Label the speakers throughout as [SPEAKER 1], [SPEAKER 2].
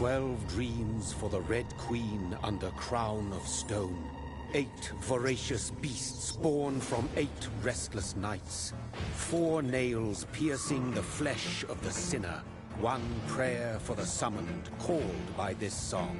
[SPEAKER 1] 12 dreams for the Red Queen under crown of stone. 8 voracious beasts born from 8 restless nights. 4 nails piercing the flesh of the sinner. 1 prayer for the summoned, called by this song.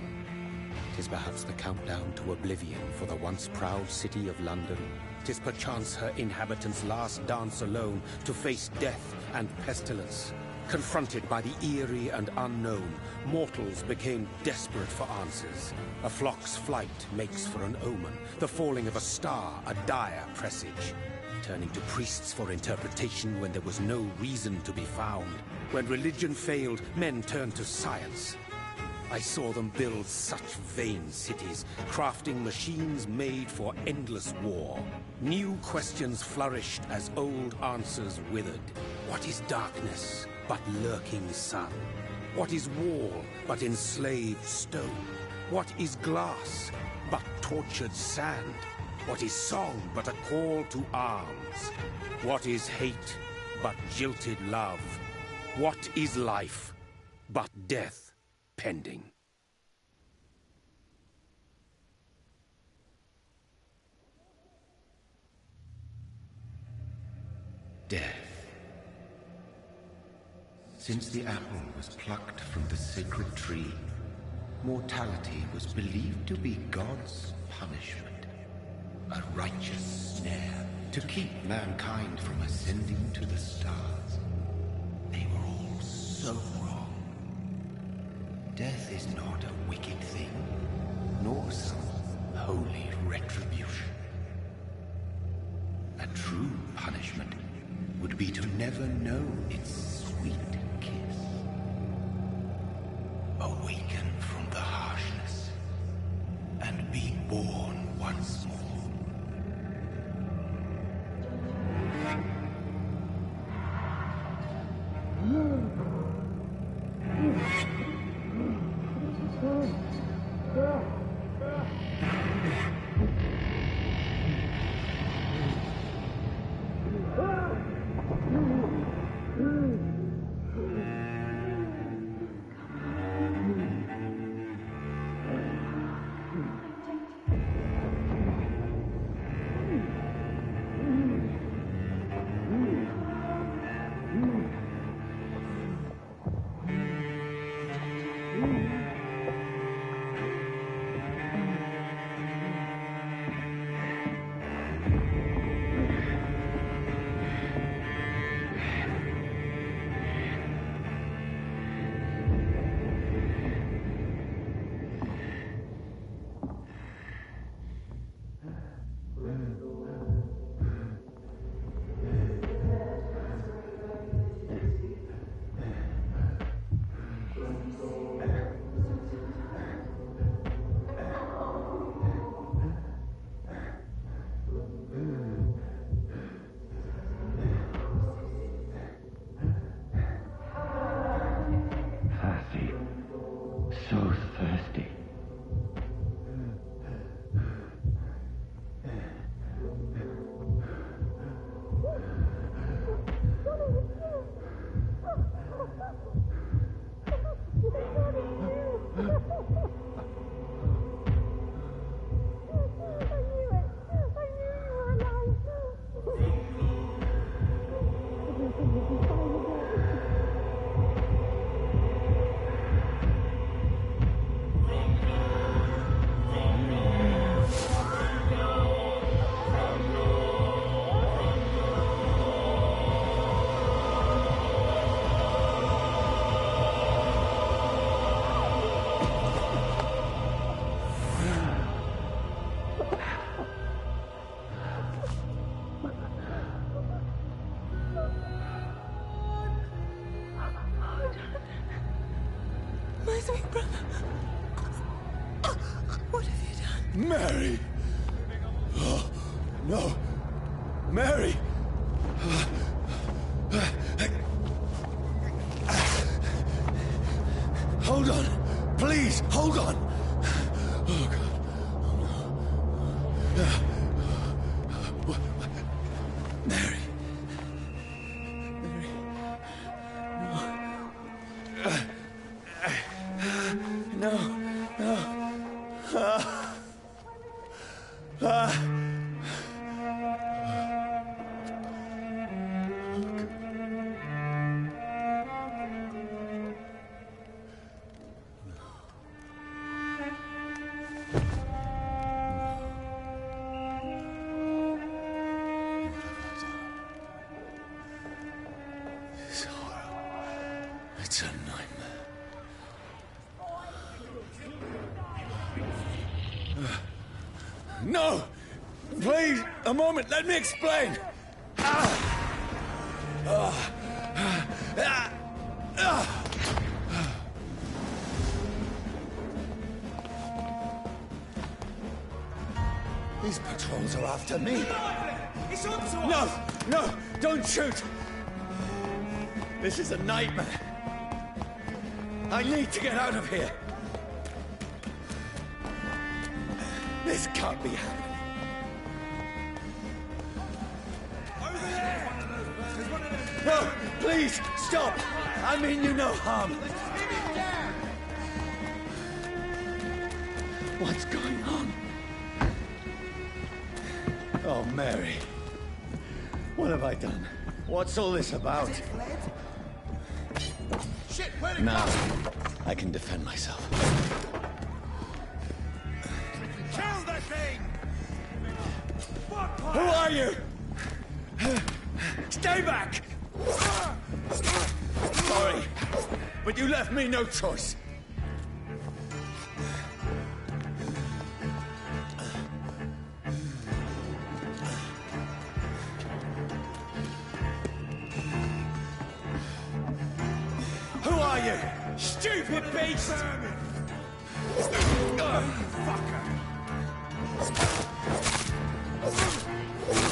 [SPEAKER 1] 'Tis perhaps the countdown to oblivion for the once proud city of London. 'Tis perchance her inhabitants' last dance alone to face death and pestilence. Confronted by the eerie and unknown, mortals became desperate for answers. A flock's flight makes for an omen, the falling of a star a dire presage. Turning to priests for interpretation when there was no reason to be found. When religion failed, men turned to science. I saw them build such vain cities, crafting machines made for endless war. New questions flourished as old answers withered. What is darkness but lurking sun? What is wall but enslaved stone? What is glass but tortured sand? What is song but a call to arms? What is hate but jilted love? What is life but death pending?
[SPEAKER 2] Death. Since the apple was plucked from the sacred tree, mortality was believed to be God's punishment. A righteous snare to keep mankind from ascending to the stars. They were all so wrong. Death is not a wicked thing, nor some holy retribution. A true punishment would be to never know its sweet kiss. Awaken from the harshness and be born once more. So thirsty.
[SPEAKER 3] My sweet brother. What have you done?
[SPEAKER 4] Mary! Oh, no! Mary! Hold on! Please, hold on! Oh, God. Oh, no. Mary. Mary. No. It's a nightmare. No! Please, a moment, let me explain! These patrols are after me.
[SPEAKER 5] It's on to
[SPEAKER 4] No!
[SPEAKER 5] us!
[SPEAKER 4] No! Don't shoot! This is a nightmare. I need to get out of here. This can't be happening.
[SPEAKER 5] Over there! There's one of them!
[SPEAKER 4] No! Please, stop! I mean you no harm.
[SPEAKER 5] Pin him down!
[SPEAKER 4] What's going on? Oh, Mary. What have I done? What's all this about?
[SPEAKER 5] Shit, where'd it
[SPEAKER 4] Now,
[SPEAKER 5] go?
[SPEAKER 4] I can defend myself.
[SPEAKER 5] Kill that thing! Fuck!
[SPEAKER 4] Who are you? Stay back! Sorry, but you left me no choice. Who are you? Stupid beast!
[SPEAKER 5] Fucker!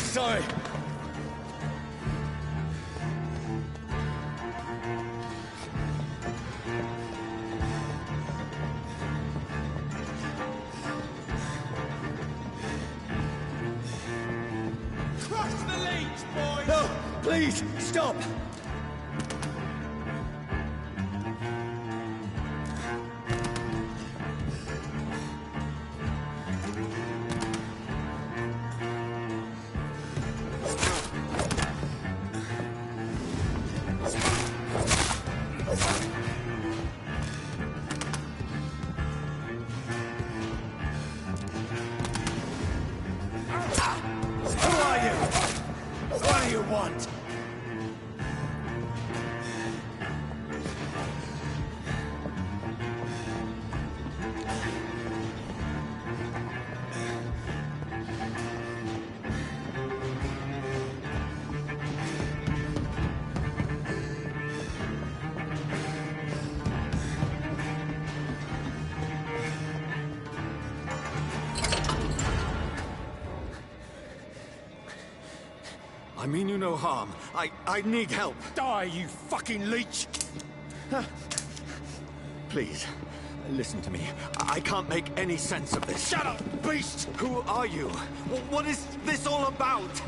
[SPEAKER 4] Sorry.
[SPEAKER 5] Crush the leech, boys!
[SPEAKER 4] No, please, stop! Who are you? What do you want? I mean you no harm. I need help.
[SPEAKER 5] Die, you fucking leech!
[SPEAKER 4] Please, listen to me. I can't make any sense of this.
[SPEAKER 5] Shut up, beast!
[SPEAKER 4] Who are you? What is this all about?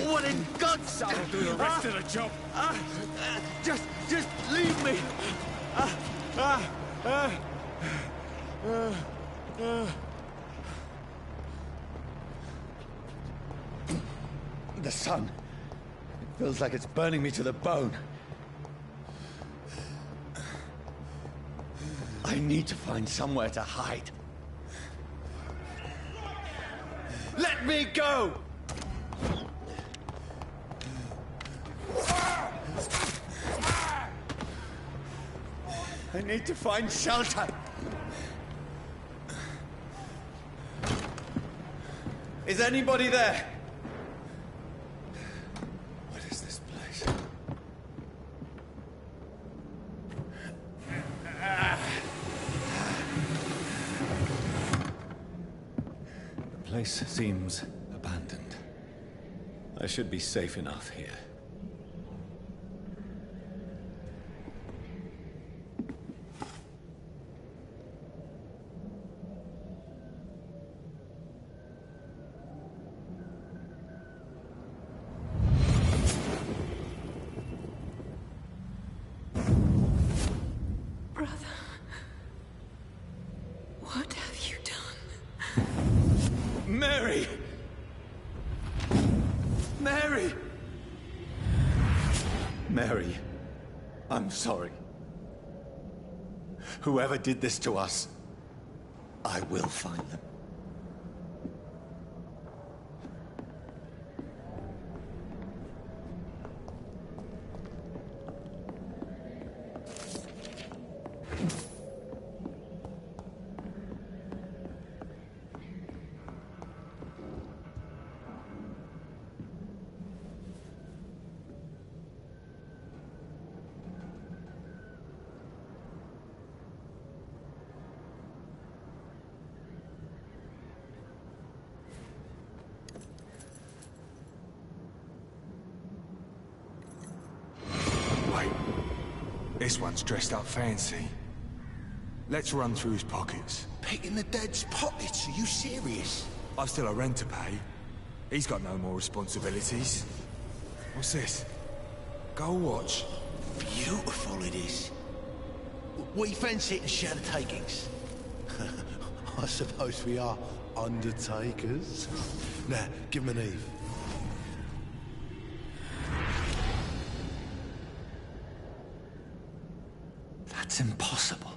[SPEAKER 4] What in God's name?
[SPEAKER 5] I'll do the rest of the job.
[SPEAKER 4] Just leave me. The sun. It feels like it's burning me to the bone. I need to find somewhere to hide. Let me go! I need to find shelter. Is anybody there? What is this place? The place seems abandoned. I should be safe enough here.
[SPEAKER 3] Brother. What have you done?
[SPEAKER 4] Mary! Mary! Mary, I'm sorry. Whoever did this to us, I will find them.
[SPEAKER 5] This one's dressed up fancy. Let's run through his pockets.
[SPEAKER 4] Picking the dead's pockets? Are you serious?
[SPEAKER 5] I've still a rent to pay. He's got no more responsibilities. What's this? Gold watch.
[SPEAKER 4] Beautiful it is. We fancy it in shadow takings. I suppose we are undertakers. Now, give him an Eve. That's impossible.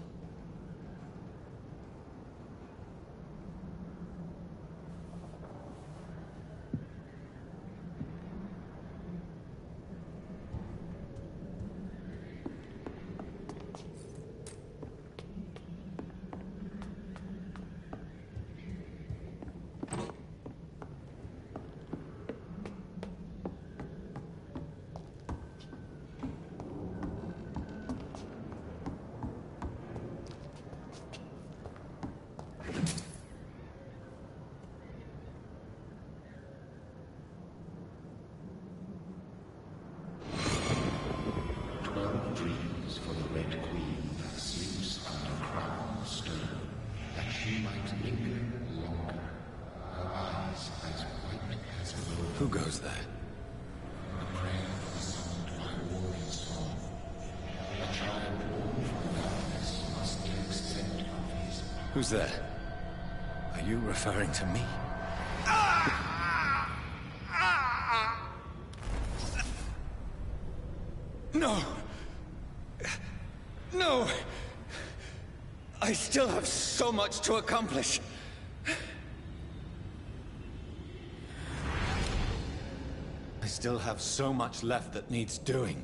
[SPEAKER 1] Who goes there? Who's there? Are you referring to me? No! No! I still have so much to accomplish. I still have so much left that needs doing.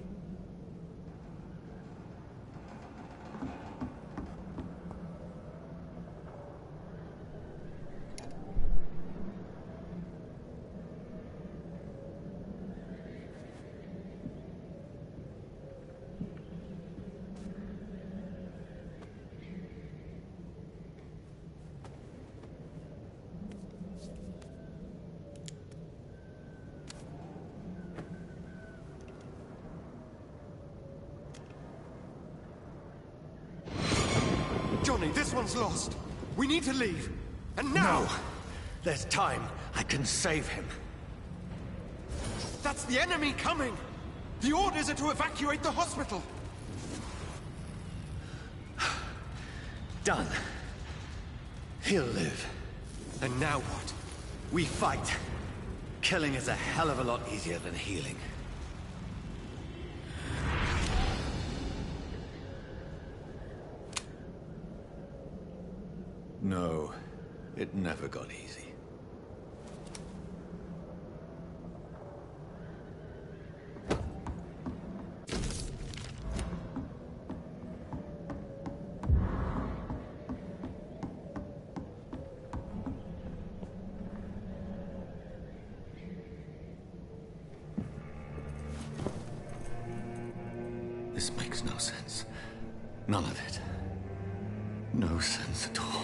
[SPEAKER 6] Johnny, this one's lost. We need to leave. And now!
[SPEAKER 4] No! There's time. I can save him.
[SPEAKER 6] That's the enemy coming! The orders are to evacuate the hospital!
[SPEAKER 4] Done. He'll live.
[SPEAKER 6] And now what?
[SPEAKER 4] We fight. Killing is a hell of a lot easier than healing.
[SPEAKER 1] No, it never got easy. This makes no sense. None of it. No sense at all.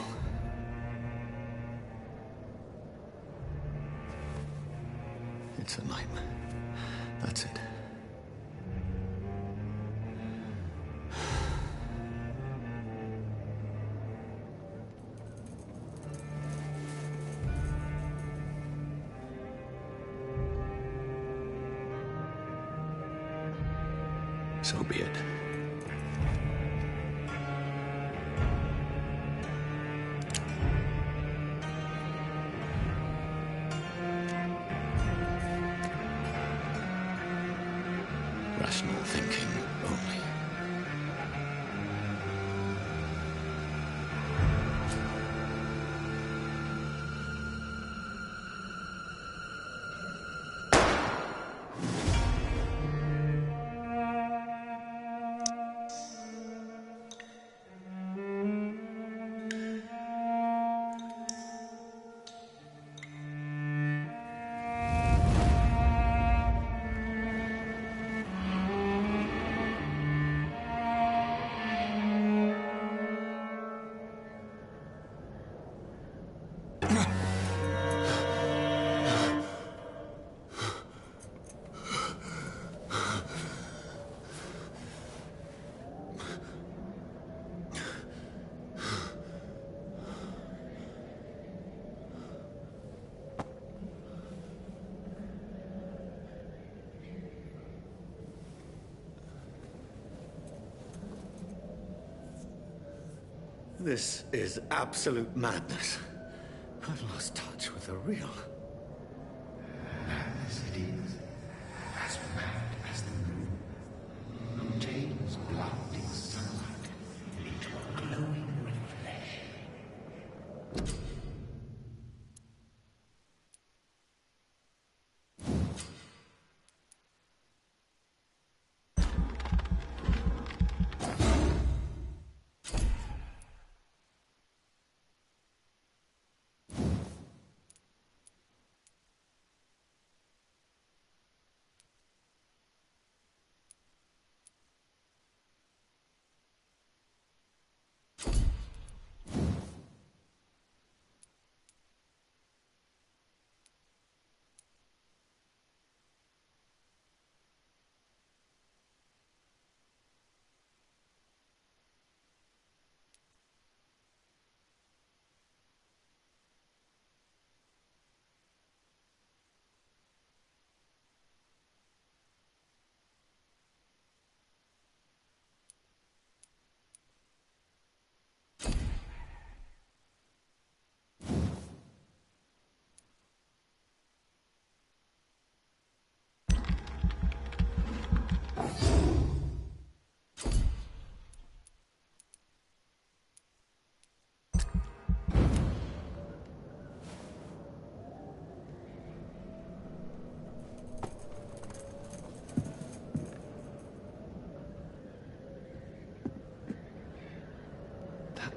[SPEAKER 1] It's a nightmare. That's it. So be it. Rational thinking only. This is absolute madness. I've lost touch with the real.
[SPEAKER 2] As it is, as mad as the moon, contains blinding sunlight into a glowing reflection.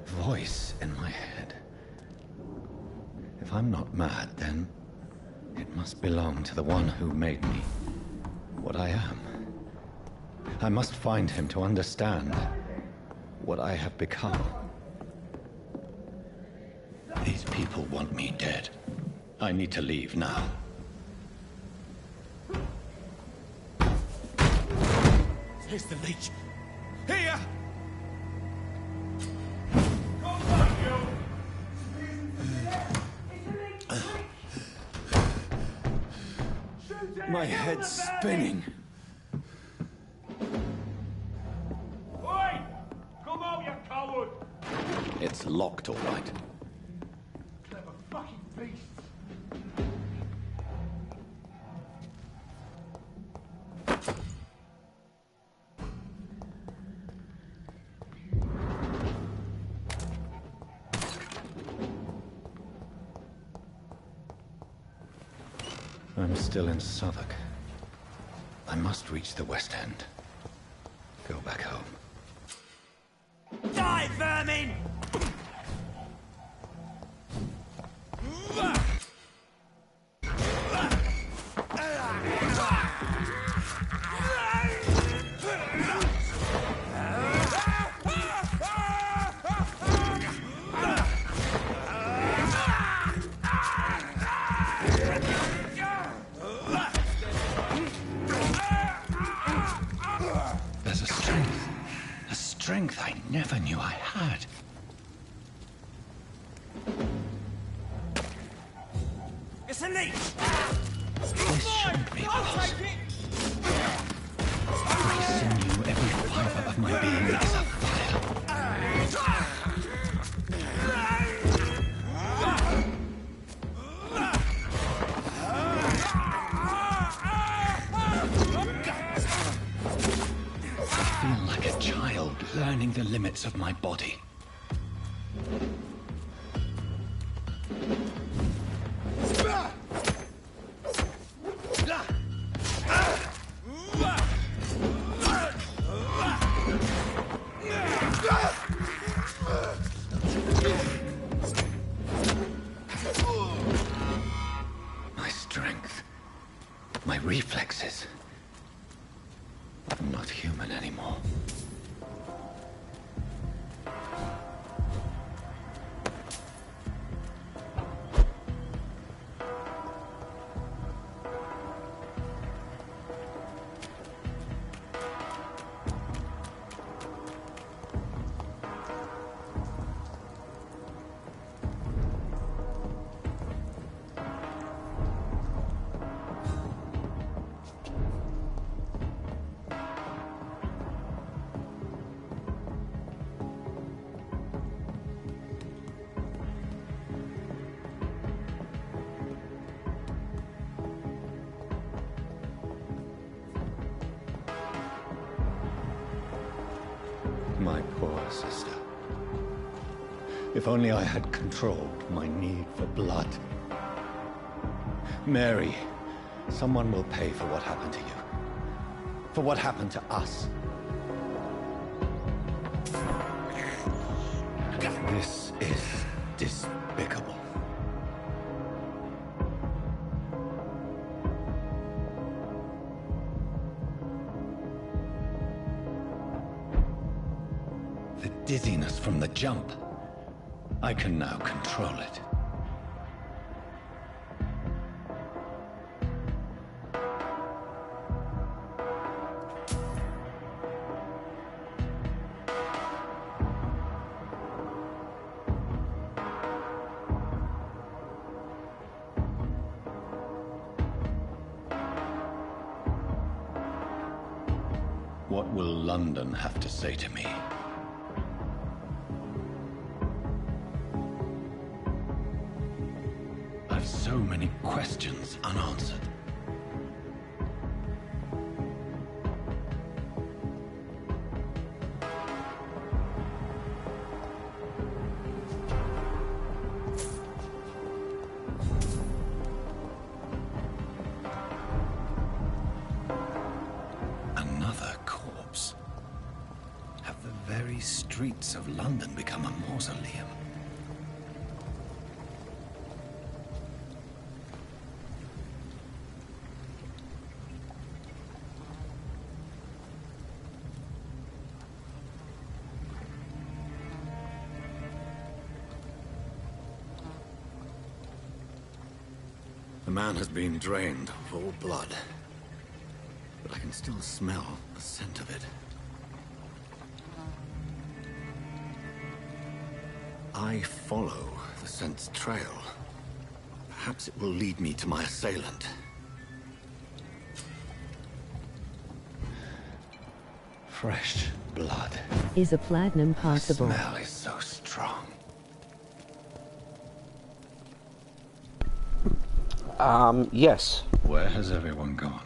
[SPEAKER 1] Voice in my head. If I'm not mad, then it must belong to the one who made me what I am. I must find him to understand what I have become. These people want me dead. I need to leave now.
[SPEAKER 5] Here's the leech. Here! My head's spinning.
[SPEAKER 7] Oi! Come out, you coward!
[SPEAKER 1] It's locked, all right.
[SPEAKER 7] Clever fucking beasts!
[SPEAKER 1] I'm still in Southwark. I must reach the West End. Go back home.
[SPEAKER 3] Die, vermin!
[SPEAKER 1] There's a strength I never knew I had.
[SPEAKER 3] It's a leech!
[SPEAKER 1] This shouldn't be possible. Every sinew, every fiber of my being is afire. I feel like a child learning the limits of my body. My strength, my reflexes. I'm not human anymore.
[SPEAKER 8] My poor sister. If only I had controlled my need for blood. Mary, someone will pay for what happened to you. For what happened to us. This is despicable. The dizziness from the jump. I can now control it. What will London have to say to me? I've so many questions unanswered. Another corpse. Have the very streets of London become a mausoleum? The man has been drained of all blood, but I can still smell the scent of it. I follow the scent's trail. Perhaps it will lead me to my assailant. Fresh blood.
[SPEAKER 9] Is a platinum possible?
[SPEAKER 8] The smell is so strong.
[SPEAKER 10] Yes.
[SPEAKER 8] Where has everyone gone?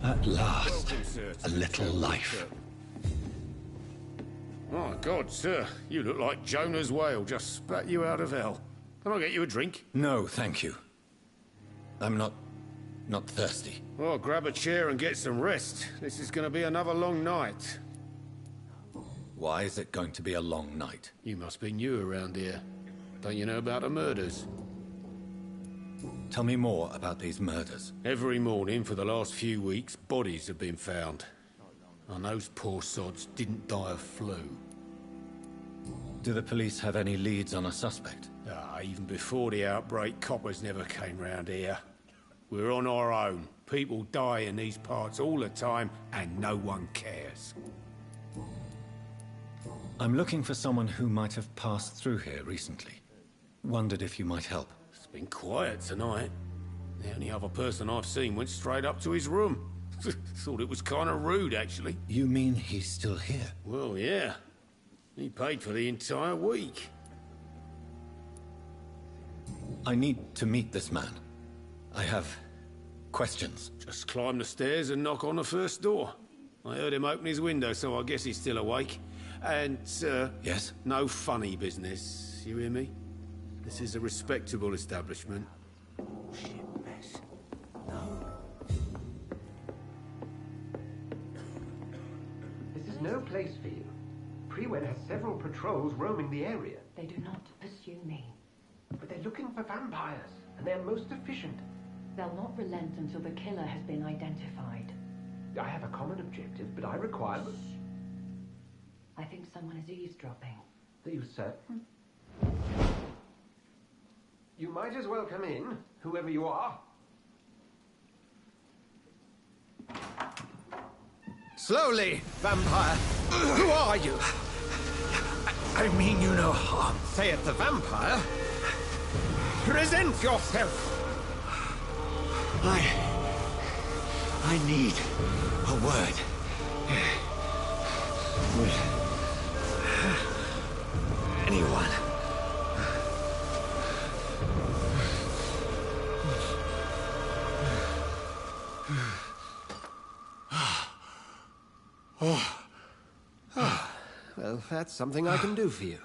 [SPEAKER 8] At last, a little life.
[SPEAKER 1] My God, sir, you look like Jonah's whale just spat you out of hell. Can I get you a drink?
[SPEAKER 8] No, thank you. I'm not thirsty.
[SPEAKER 1] Well, grab a chair and get some rest. This is going to be another long night.
[SPEAKER 8] Why is it going to be a long night?
[SPEAKER 1] You must be new around here. Don't you know about the murders?
[SPEAKER 8] Tell me more about these murders.
[SPEAKER 1] Every morning for the last few weeks, bodies have been found. And those poor sods didn't die of flu.
[SPEAKER 8] Do the police have any leads on a suspect?
[SPEAKER 1] Even before the outbreak, coppers never came round here. We're on our own. People die in these parts all the time, and no one cares.
[SPEAKER 8] I'm looking for someone who might have passed through here recently. Wondered if you might help.
[SPEAKER 1] It's been quiet tonight. The only other person I've seen went straight up to his room. Thought it was kind of rude, actually.
[SPEAKER 8] You mean he's still here?
[SPEAKER 1] Well, yeah. He paid for the entire week.
[SPEAKER 8] I need to meet this man. I have questions.
[SPEAKER 1] Just climb the stairs and knock on the first door. I heard him open his window, so I guess he's still awake. And,
[SPEAKER 8] Yes?
[SPEAKER 1] no funny business. You hear me? This is a respectable establishment.
[SPEAKER 4] Shit mess. No.
[SPEAKER 11] This is no place for you. Prewed has several patrols roaming the area.
[SPEAKER 12] They do not pursue me.
[SPEAKER 11] But they're looking for vampires, and they're most efficient.
[SPEAKER 12] They'll not relent until the killer has been identified.
[SPEAKER 11] I have a common objective, but I require...
[SPEAKER 12] I think someone is eavesdropping.
[SPEAKER 11] Are you certain? You might as well come in, whoever you are.
[SPEAKER 6] Slowly, vampire. Who are you?
[SPEAKER 8] I mean you no harm.
[SPEAKER 6] Say it, the vampire. Present yourself.
[SPEAKER 8] I need a word. With anyone.
[SPEAKER 6] Well, that's something I can do for you.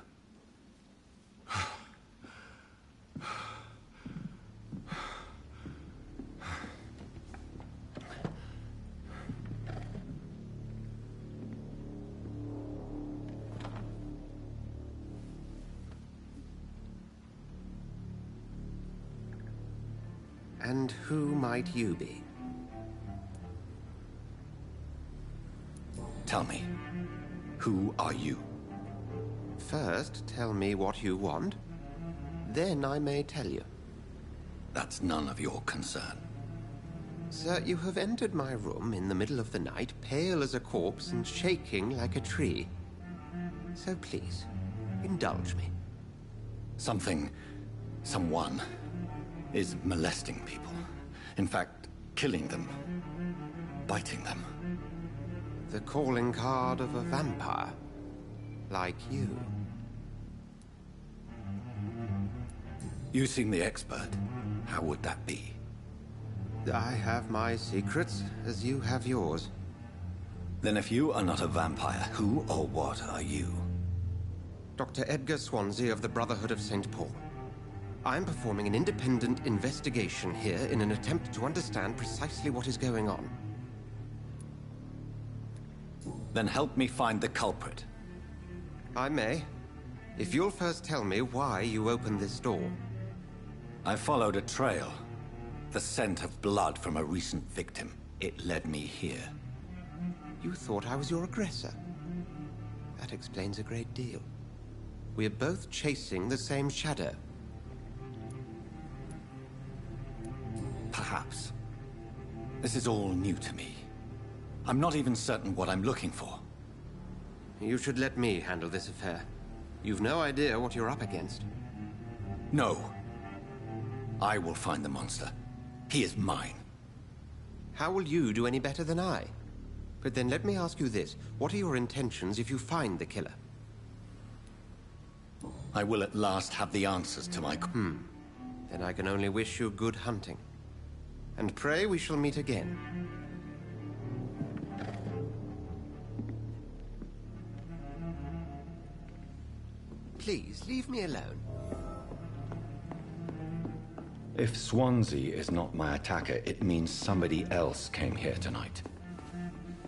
[SPEAKER 6] And who might you be?
[SPEAKER 8] Tell me, who are you?
[SPEAKER 6] First, tell me what you want. Then I may tell you.
[SPEAKER 8] That's none of your concern.
[SPEAKER 6] Sir, you have entered my room in the middle of the night, pale as a corpse and shaking like a tree. So please, indulge me.
[SPEAKER 8] Someone is molesting people. In fact, killing them. Biting them.
[SPEAKER 6] The calling card of a vampire. Like you.
[SPEAKER 8] You seem the expert. How would that be?
[SPEAKER 6] I have my secrets, as you have yours.
[SPEAKER 8] Then if you are not a vampire, who or what are you?
[SPEAKER 6] Dr. Edgar Swansea of the Brotherhood of St. Paul. I'm performing an independent investigation here in an attempt to understand precisely what is going on.
[SPEAKER 8] Then help me find the culprit.
[SPEAKER 6] I may. If you'll first tell me why you opened this door.
[SPEAKER 8] I followed a trail. The scent of blood from a recent victim. It led me here.
[SPEAKER 6] You thought I was your aggressor. That explains a great deal. We're both chasing the same shadow.
[SPEAKER 8] Perhaps. This is all new to me. I'm not even certain what I'm looking for.
[SPEAKER 6] You should let me handle this affair. You've no idea what you're up against.
[SPEAKER 8] No. I will find the monster. He is mine.
[SPEAKER 6] How will you do any better than I? But then let me ask you this. What are your intentions if you find the killer?
[SPEAKER 8] I will at last have the answers to my...
[SPEAKER 6] Then I can only wish you good hunting. And pray we shall meet again. Please, leave me alone.
[SPEAKER 8] If Swansea is not my attacker, it means somebody else came here tonight.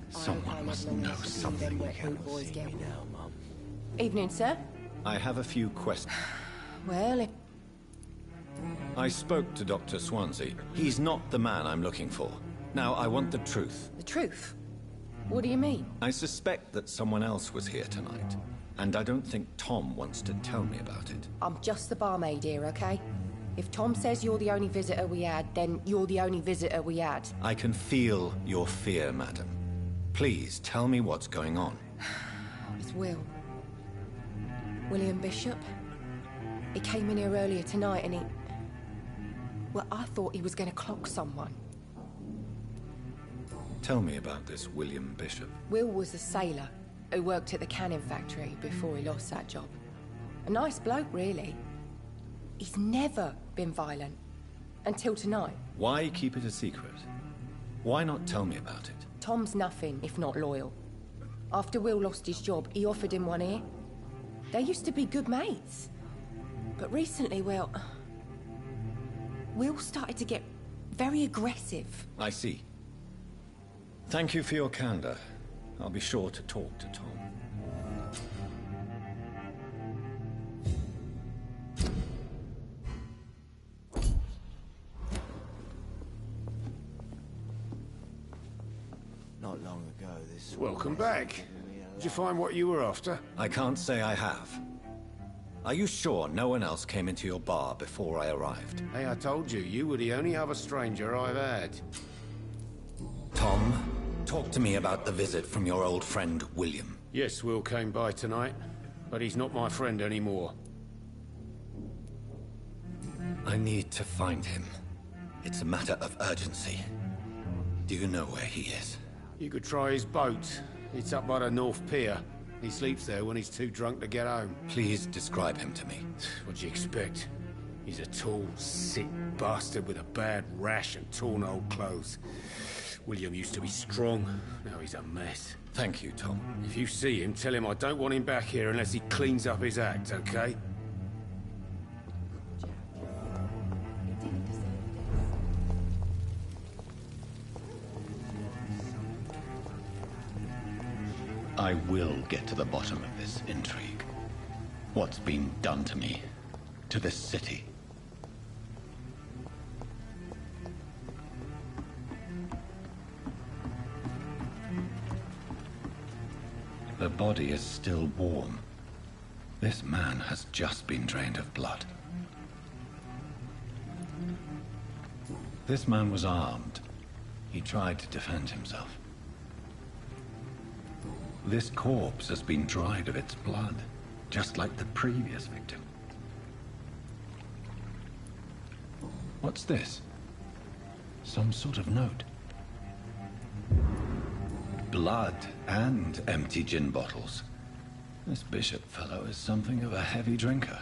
[SPEAKER 8] Someone must know something.
[SPEAKER 13] Evening, sir.
[SPEAKER 8] I have a few questions.
[SPEAKER 13] Well, if...
[SPEAKER 8] I spoke to Dr. Swansea. He's not the man I'm looking for. Now, I want the truth.
[SPEAKER 13] The truth? What do you mean?
[SPEAKER 8] I suspect that someone else was here tonight. And I don't think Tom wants to tell me about it.
[SPEAKER 13] I'm just the barmaid here, okay? If Tom says you're the only visitor we had, then you're the only visitor we had.
[SPEAKER 8] I can feel your fear, madam. Please, tell me what's going on.
[SPEAKER 13] It's Will. William Bishop. He came in here earlier tonight and he... Well, I thought he was going to clock someone.
[SPEAKER 8] Tell me about this William Bishop.
[SPEAKER 13] Will was a sailor who worked at the canning factory before he lost that job. A nice bloke, really. He's never been violent. Until tonight.
[SPEAKER 8] Why keep it a secret? Why not tell me about it?
[SPEAKER 13] Tom's nothing if not loyal. After Will lost his job, he offered him one ear. They used to be good mates. But recently, well... Will started to get very aggressive.
[SPEAKER 8] I see. Thank you for your candor. I'll be sure to talk to Tom.
[SPEAKER 14] Not long ago, this...
[SPEAKER 15] Welcome back. Did you find what you were after?
[SPEAKER 8] I can't say I have. Are you sure no one else came into your bar before I arrived?
[SPEAKER 15] Hey, I told you, you were the only other stranger I've had.
[SPEAKER 8] Tom, talk to me about the visit from your old friend, William.
[SPEAKER 15] Yes, Will came by tonight, but he's not my friend anymore.
[SPEAKER 8] I need to find him. It's a matter of urgency. Do you know where he is?
[SPEAKER 15] You could try his boat. It's up by the North Pier. He sleeps there when he's too drunk to get home.
[SPEAKER 8] Please describe him to me.
[SPEAKER 15] What'd you expect? He's a tall, sick bastard with a bad rash and torn old clothes. William used to be strong. Now he's a mess.
[SPEAKER 8] Thank you, Tom.
[SPEAKER 15] If you see him, tell him I don't want him back here unless he cleans up his act, okay?
[SPEAKER 8] I will get to the bottom of this intrigue. What's been done to me? To this city? The body is still warm. This man has just been drained of blood. This man was armed. He tried to defend himself. This corpse has been dried of its blood, just like the previous victim. What's this? Some sort of note. Blood and empty gin bottles. This Bishop fellow is something of a heavy drinker.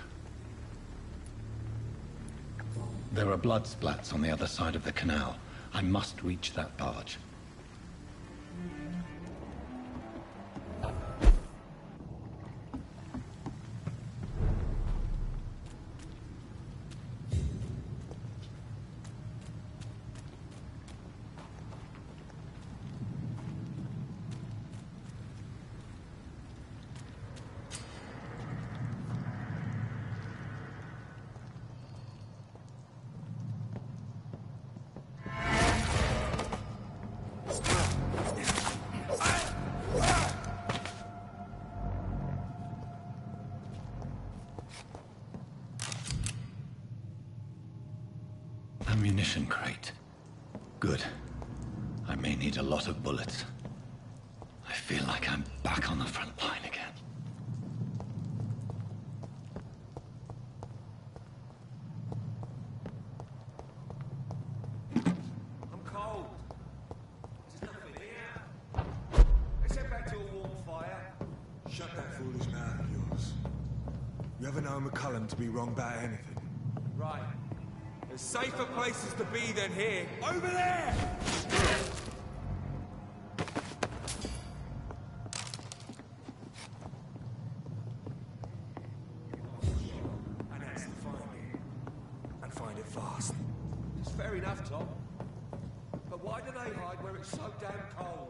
[SPEAKER 8] There are blood splats on the other side of the canal. I must reach that barge. Ammunition crate. Good. I may need a lot of bullets. I feel like I'm back on the front line again.
[SPEAKER 3] I'm cold. There's nothing here. Let's head back to a warm fire.
[SPEAKER 5] Shut that foolish mouth of yours. You ever know McCullum to be wrong about anything?
[SPEAKER 3] Right. There's safer places to be than here. Over there! And that's to find it. And find it fast. It's fair enough, Tom. But why do they hide where it's so damn cold?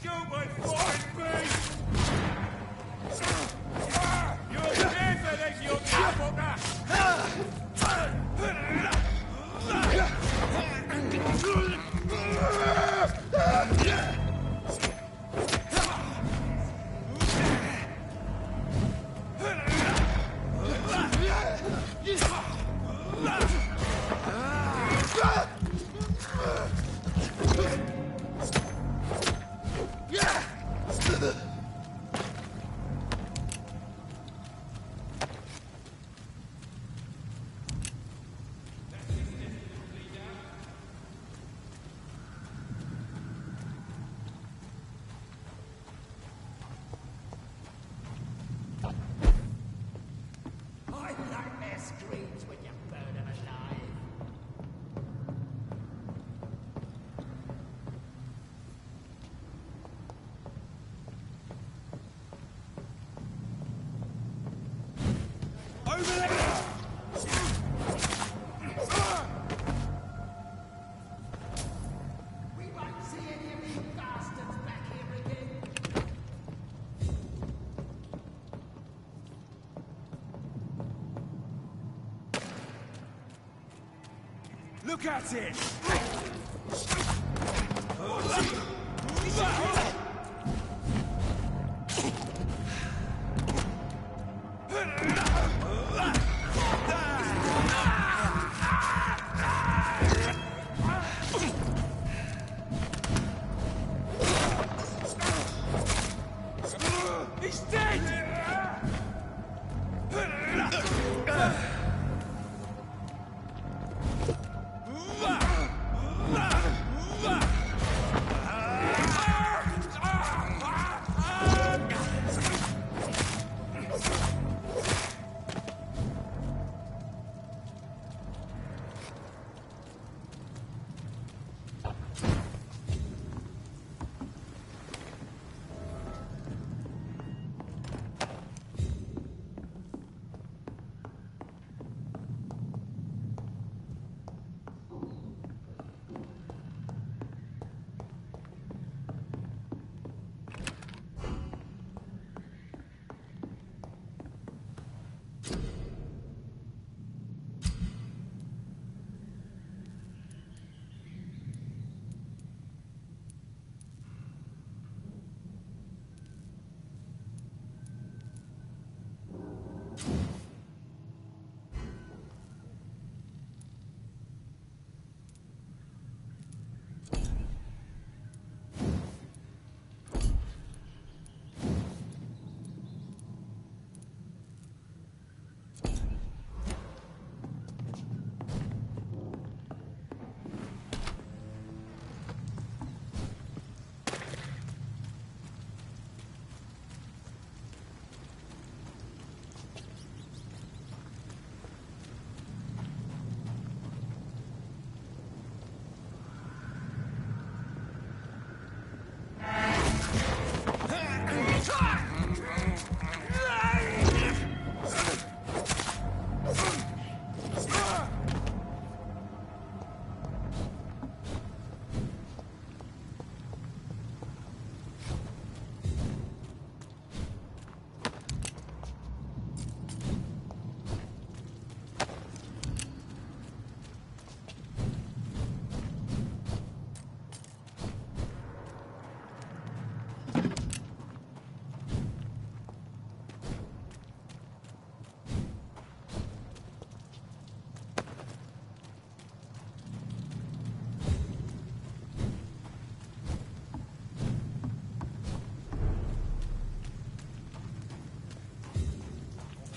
[SPEAKER 3] You will find me! You're better than your motherfucker!
[SPEAKER 5] Look at it!
[SPEAKER 3] He's dead!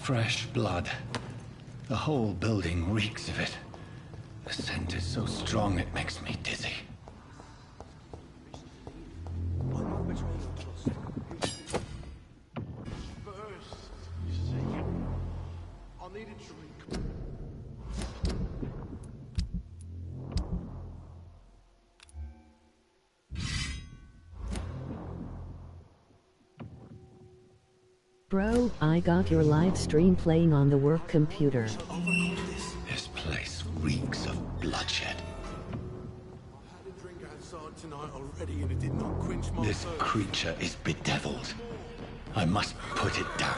[SPEAKER 8] Fresh blood. The whole building reeks of it. The scent is so strong it makes me dizzy.
[SPEAKER 9] Bro, I got your live stream playing on the work computer.
[SPEAKER 8] This place reeks of bloodshed. This creature is bedeviled. I must put it down.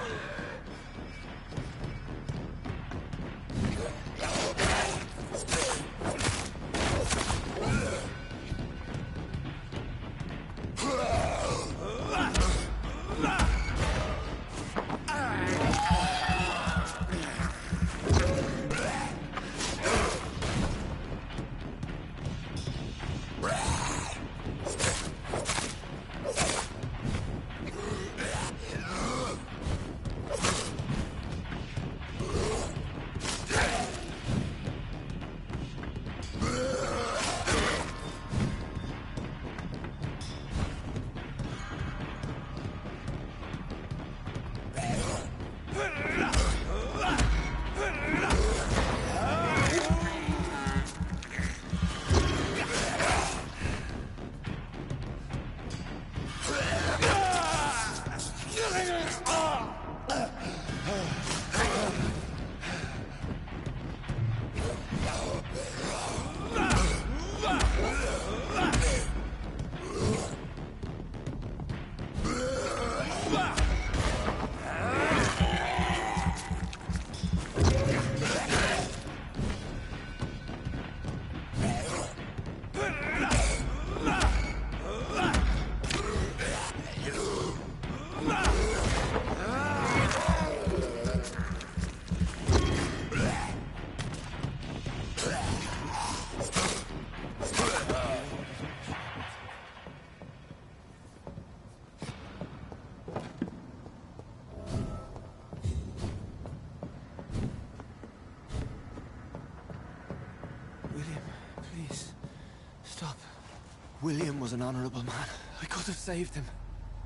[SPEAKER 5] William was an honorable man. I could have saved him.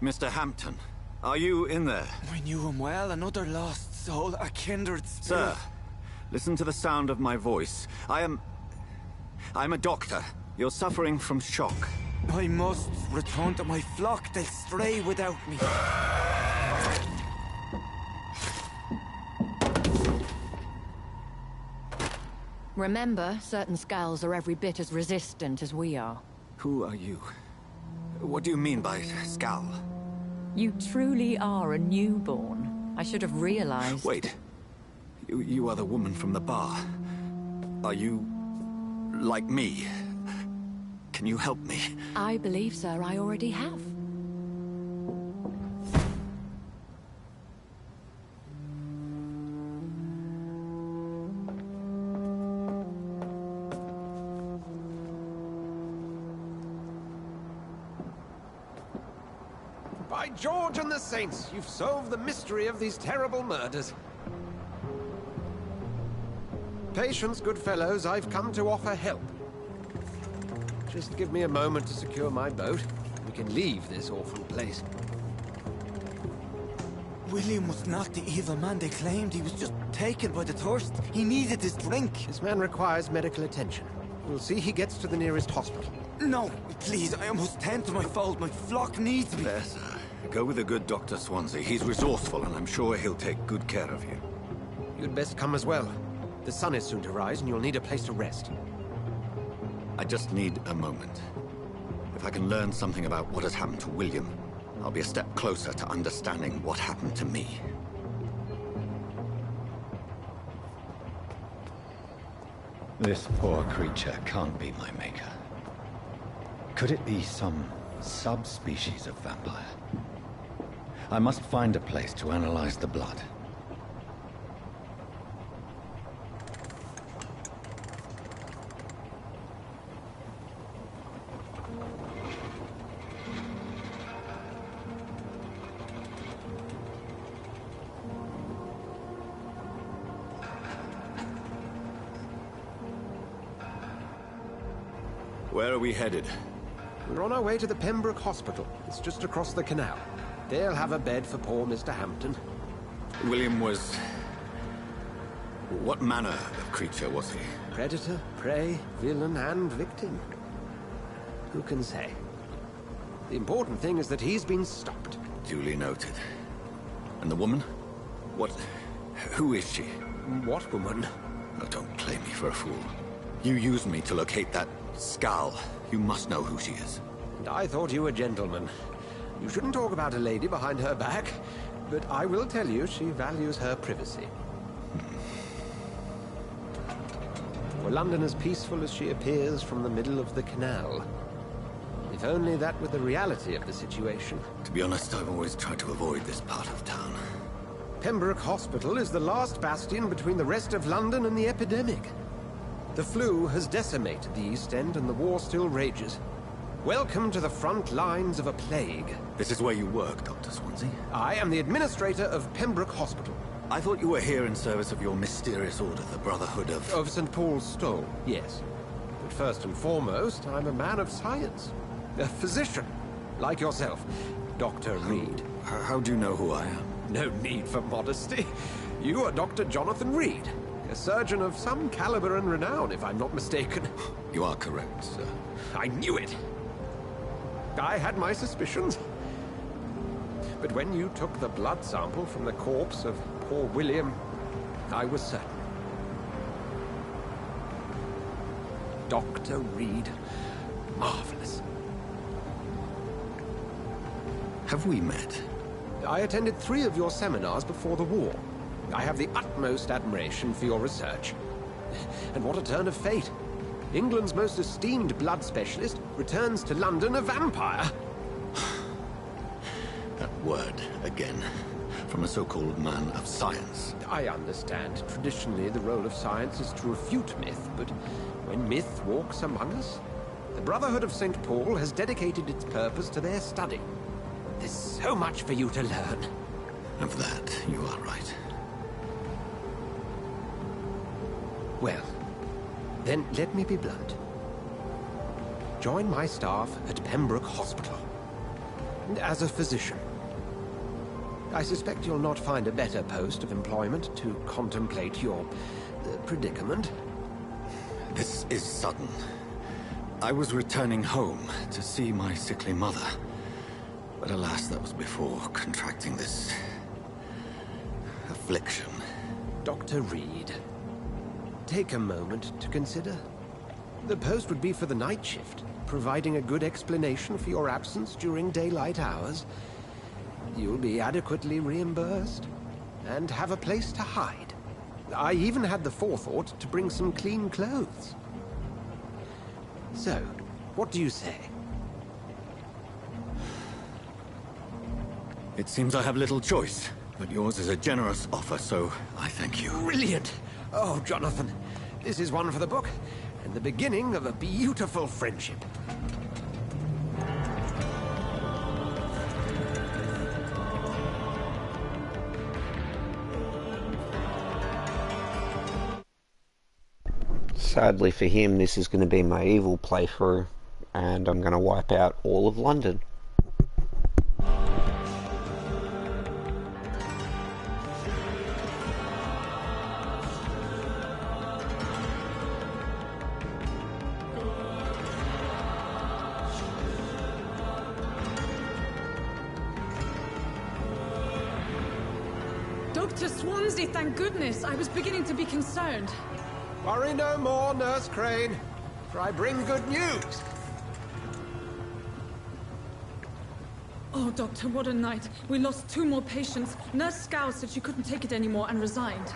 [SPEAKER 14] Mr. Hampton, are you in there?
[SPEAKER 5] I knew him well, another lost soul, a kindred spirit.
[SPEAKER 14] Sir, listen to the sound of my voice. I'm a doctor. You're suffering from shock.
[SPEAKER 5] I must return to my flock. They'll stray without me.
[SPEAKER 16] Remember, certain skulls are every bit as resistant as we are.
[SPEAKER 14] Who are you? What do you mean by Skal?
[SPEAKER 16] You truly are a newborn. I should have realized.
[SPEAKER 14] Wait. You are the woman from the bar. Are you... like me? Can you help me?
[SPEAKER 16] I believe, sir, I already have.
[SPEAKER 1] By George and the Saints, you've solved the mystery of these terrible murders. Patience, good fellows, I've come to offer help. Just give me a moment to secure my boat. We can leave this awful place.
[SPEAKER 5] William was not the evil man they claimed. He was just taken by the thirst. He needed his drink.
[SPEAKER 1] This man requires medical attention. We'll see he gets to the nearest hospital.
[SPEAKER 5] No, please, I must tend to my fold. My flock needs me.
[SPEAKER 14] There, sir. Go with the good Dr. Swansea. He's resourceful, and I'm sure he'll take good care of you.
[SPEAKER 1] You'd best come as well. The sun is soon to rise, and you'll need a place to rest.
[SPEAKER 14] I just need a moment. If I can learn something about what has happened to William, I'll be a step closer to understanding what happened to me.
[SPEAKER 8] This poor creature can't be my maker. Could it be some subspecies of vampire? I must find a place to analyze the blood.
[SPEAKER 14] Where are we headed?
[SPEAKER 1] We're on our way to the Pembroke Hospital. It's just across the canal. They'll have a bed for poor Mr. Hampton.
[SPEAKER 14] William was... what manner of creature was he?
[SPEAKER 1] Predator, prey, villain, and victim. Who can say? The important thing is that he's been stopped.
[SPEAKER 14] Duly noted. And the woman? What... who is she?
[SPEAKER 1] What woman?
[SPEAKER 14] Oh, don't play me for a fool. You used me to locate that Skal. You must know who she is.
[SPEAKER 1] And I thought you a gentleman. You shouldn't talk about a lady behind her back, but I will tell you she values her privacy. Were London as peaceful as she appears from the middle of the canal? If only that were the reality of the situation.
[SPEAKER 14] To be honest, I've always tried to avoid this part of town.
[SPEAKER 1] Pembroke Hospital is the last bastion between the rest of London and the epidemic. The flu has decimated the East End and the war still rages. Welcome to the front lines of a plague.
[SPEAKER 14] This is where you work, Dr. Swansea?
[SPEAKER 1] I am the administrator of Pembroke Hospital.
[SPEAKER 14] I thought you were here in service of your mysterious order, the Brotherhood of...
[SPEAKER 1] Of St. Paul's Stole, yes. But first and foremost, I'm a man of science. A physician, like yourself, Dr. Reed.
[SPEAKER 14] How do you know who I am?
[SPEAKER 1] No need for modesty. You are Dr. Jonathan Reed. A surgeon of some caliber and renown, if I'm not mistaken.
[SPEAKER 14] You are correct, sir.
[SPEAKER 1] I knew it. I had my suspicions. But when you took the blood sample from the corpse of poor William, I was certain. Dr. Reed. Marvelous.
[SPEAKER 14] Have we met?
[SPEAKER 1] I attended 3 of your seminars before the war. I have the utmost admiration for your research. And what a turn of fate. England's most esteemed blood specialist returns to London a vampire.
[SPEAKER 14] That word, again. From a so-called man of science.
[SPEAKER 1] I understand. Traditionally, the role of science is to refute myth, but when myth walks among us, the Brotherhood of St. Paul has dedicated its purpose to their study. There's so much for you to learn.
[SPEAKER 14] Of that, you are right.
[SPEAKER 1] Well, then let me be blunt.
[SPEAKER 6] join my staff at Pembroke Hospital. As a physician. I suspect you'll not find a better post of employment to contemplate your predicament.
[SPEAKER 14] This is sudden. I was returning home to see my sickly mother. But alas, that was before contracting this affliction.
[SPEAKER 6] Dr. Reed, take a moment to consider. The post would be for the night shift, providing a good explanation for your absence during daylight hours. You'll be adequately reimbursed, and have a place to hide. I even had the forethought to bring some clean clothes. So, what do you say?
[SPEAKER 14] It seems I have little choice, but yours is a generous offer, so I thank you.
[SPEAKER 6] Brilliant! Oh, Jonathan, this is one for the book, and the beginning of a beautiful friendship.
[SPEAKER 10] Sadly for him, this is going to be my evil playthrough, and I'm going to wipe out all of London.
[SPEAKER 17] Dr. Swansea, thank goodness! I was beginning to be concerned.
[SPEAKER 6] Worry no more, Nurse Crane, for I bring good news.
[SPEAKER 17] Oh, Doctor, what a night. We lost 2 more patients. Nurse Scow said she couldn't take it anymore and resigned.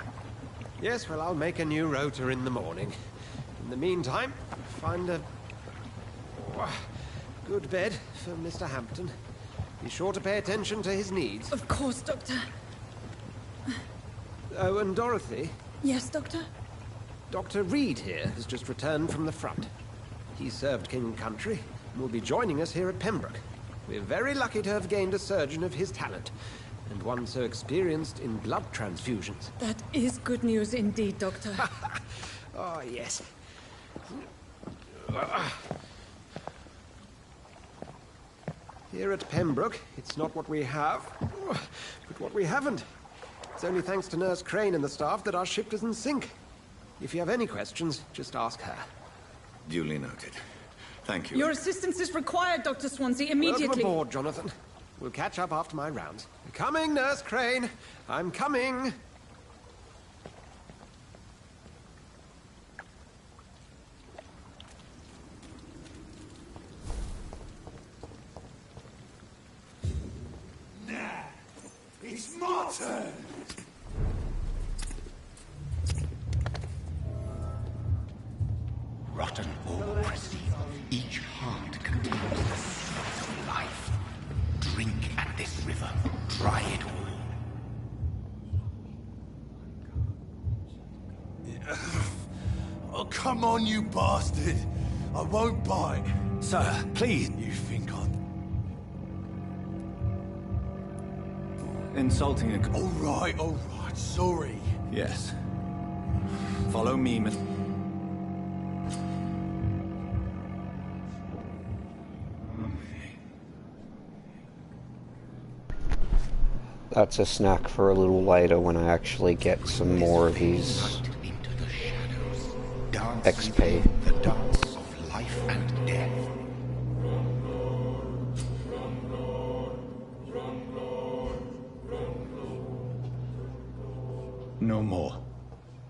[SPEAKER 6] Yes, well, I'll make a new rota in the morning. In the meantime, find a good bed for Mr. Hampton. Be sure to pay attention to his needs.
[SPEAKER 17] Of course, Doctor.
[SPEAKER 6] Oh, and Dorothy?
[SPEAKER 17] Yes, Doctor?
[SPEAKER 6] Dr. Reed here has just returned from the front. He served King and Country and will be joining us here at Pembroke. We're very lucky to have gained a surgeon of his talent, and one so experienced in blood transfusions.
[SPEAKER 17] That is good news indeed, Doctor.
[SPEAKER 6] Oh, yes. Here at Pembroke, it's not what we have, but what we haven't. It's only thanks to Nurse Crane and the staff that our ship doesn't sink. If you have any questions, just ask her.
[SPEAKER 14] Duly noted. Thank you.
[SPEAKER 17] Your assistance is required, Dr. Swansea, immediately.
[SPEAKER 6] Welcome aboard, Jonathan. We'll catch up after my rounds. Coming, Nurse Crane. I'm coming.
[SPEAKER 7] Nah, it's my turn.
[SPEAKER 2] Rotten or pristine, each heart contains the sweat of life. Drink at this river, try it all.
[SPEAKER 4] Oh, come on, you bastard! I won't bite.
[SPEAKER 14] Sir, please.
[SPEAKER 4] You think I'd...
[SPEAKER 14] Insulting a...
[SPEAKER 4] All right, sorry.
[SPEAKER 14] Yes. Follow me, Miss...
[SPEAKER 10] That's a snack for a little later when I actually get some more of his XP.
[SPEAKER 2] The dance of life and death.
[SPEAKER 14] No more.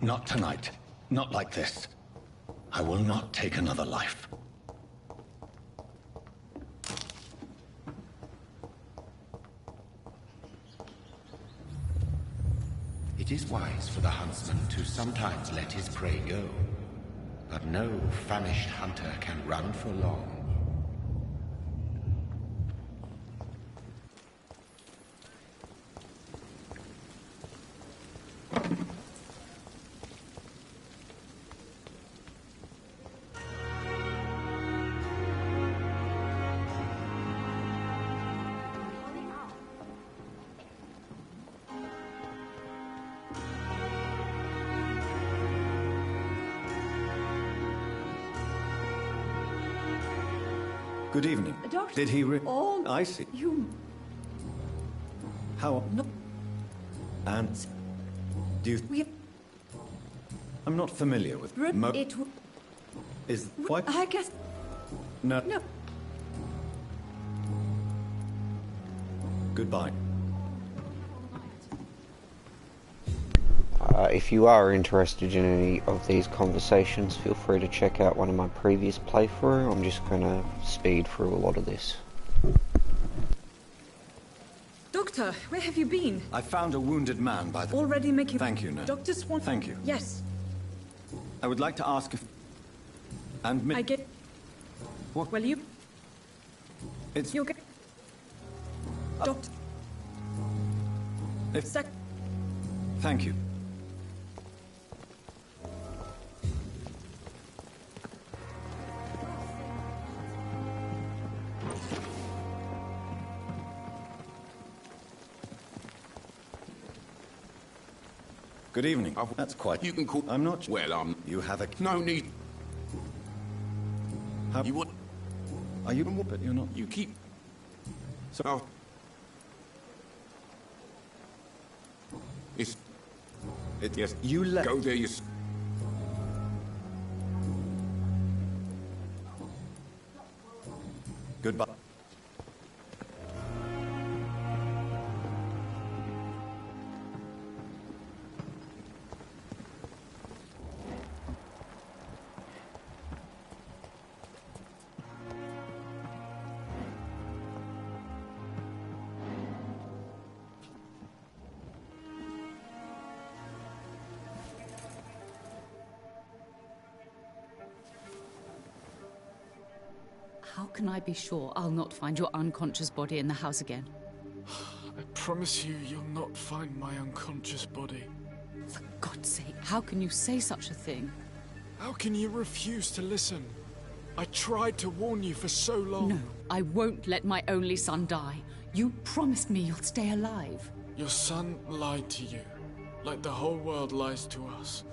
[SPEAKER 14] Not tonight. Not like this. I will not take another life.
[SPEAKER 2] It is wise for the huntsman to sometimes let his prey go, but no famished hunter can run for long.
[SPEAKER 8] Good evening.
[SPEAKER 17] Doctor.
[SPEAKER 8] Did he
[SPEAKER 17] Oh,
[SPEAKER 8] I see.
[SPEAKER 17] You.
[SPEAKER 8] How?
[SPEAKER 17] No.
[SPEAKER 8] And do you? I'm not familiar with
[SPEAKER 17] It.
[SPEAKER 8] Is what?
[SPEAKER 17] I guess.
[SPEAKER 8] No.
[SPEAKER 17] No.
[SPEAKER 8] Goodbye.
[SPEAKER 10] If you are interested in any of these conversations, feel free to check out one of my previous playthroughs. I'm just going to speed through a lot of this.
[SPEAKER 17] Doctor, where have you been?
[SPEAKER 8] I found a wounded man by the...
[SPEAKER 17] Already making...
[SPEAKER 8] Thank you, nurse.
[SPEAKER 17] Dr. Swan...
[SPEAKER 8] Thank you.
[SPEAKER 17] Yes.
[SPEAKER 8] I would like to ask if... And...
[SPEAKER 17] I get...
[SPEAKER 8] What?
[SPEAKER 17] Well, you...
[SPEAKER 8] It's...
[SPEAKER 17] You'll get... Doctor...
[SPEAKER 8] If... Thank you. Good evening. That's quite...
[SPEAKER 18] You can call...
[SPEAKER 8] I'm not...
[SPEAKER 18] Well,
[SPEAKER 8] You have a...
[SPEAKER 18] No need...
[SPEAKER 8] How...
[SPEAKER 18] You would...
[SPEAKER 8] Are you... But you're not...
[SPEAKER 18] You keep...
[SPEAKER 8] So...
[SPEAKER 18] It's...
[SPEAKER 8] Yes. You let...
[SPEAKER 18] Go there, you...
[SPEAKER 8] Goodbye.
[SPEAKER 19] How can I be sure I'll not find your unconscious body in the house again?
[SPEAKER 20] I promise you, you'll not find my unconscious body.
[SPEAKER 19] For God's sake, how can you say such a thing?
[SPEAKER 20] How can you refuse to listen? I tried to warn you for so long.
[SPEAKER 19] No, I won't let my only son die. You promised me you'll stay alive.
[SPEAKER 20] Your son lied to you, like the whole world lies to us.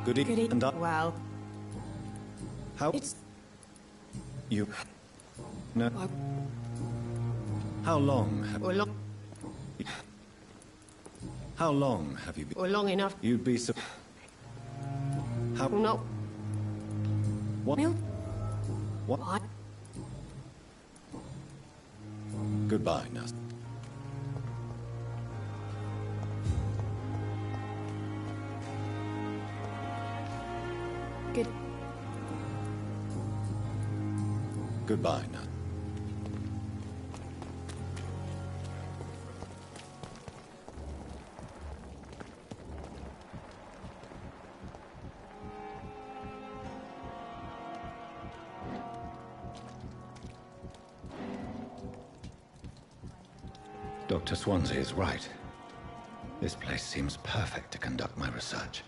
[SPEAKER 8] Good evening. And
[SPEAKER 21] Well...
[SPEAKER 8] How...
[SPEAKER 21] It's...
[SPEAKER 8] You... No... How long have...
[SPEAKER 21] Or long...
[SPEAKER 8] How long have you been...
[SPEAKER 21] Or long enough...
[SPEAKER 8] You'd be so... How...
[SPEAKER 21] No.
[SPEAKER 8] What? What?
[SPEAKER 21] What?
[SPEAKER 8] Goodbye, nurse.
[SPEAKER 21] Good...
[SPEAKER 8] Goodbye, nurse. Dr. Swansea is right. This place seems perfect to conduct my research.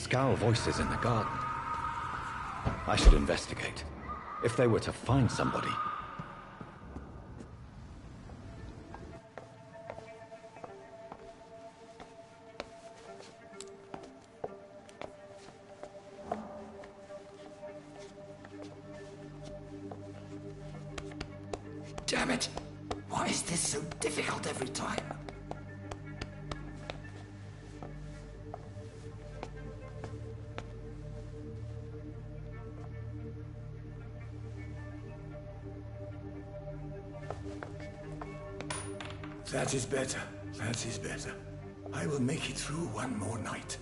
[SPEAKER 8] Scowl voices in the garden. I should investigate. If they were to find somebody...
[SPEAKER 7] Damn it! Why is this so difficult every time? That is better. That is better. I will make it through one more night.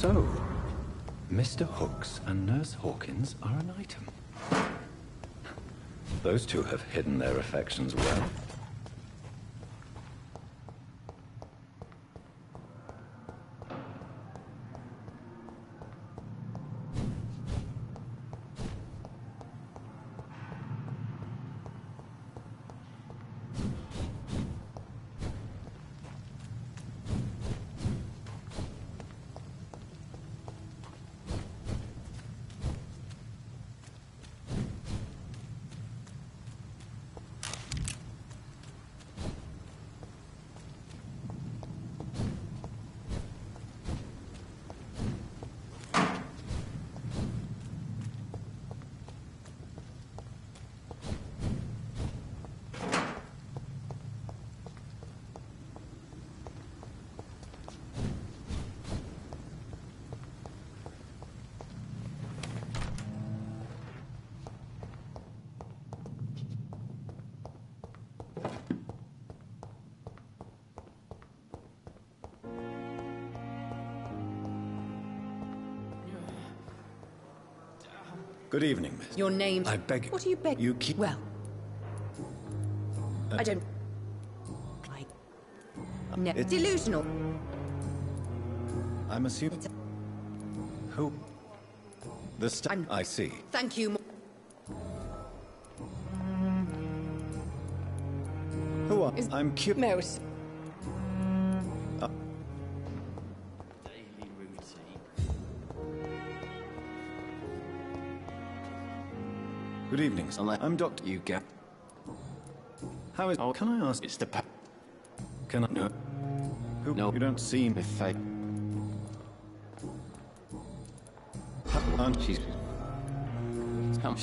[SPEAKER 8] So, Mr. Hooks and Nurse Hawkins are an item. Those two have hidden their affections well. Good evening, miss.
[SPEAKER 13] Your name...
[SPEAKER 8] I beg you.
[SPEAKER 13] What are you begging?
[SPEAKER 8] You keep...
[SPEAKER 13] Well... I don't... No.
[SPEAKER 8] It's-
[SPEAKER 13] Delusional.
[SPEAKER 8] I'm assuming... Who? I see.
[SPEAKER 13] Thank you.
[SPEAKER 8] Who are... I'm cute.
[SPEAKER 13] Mouse.
[SPEAKER 8] Good evening, sir. I'm Dr. You get. How is... Oh, can I ask... It's the... Can I... No. Who... No. You don't seem... If I... Aren't she...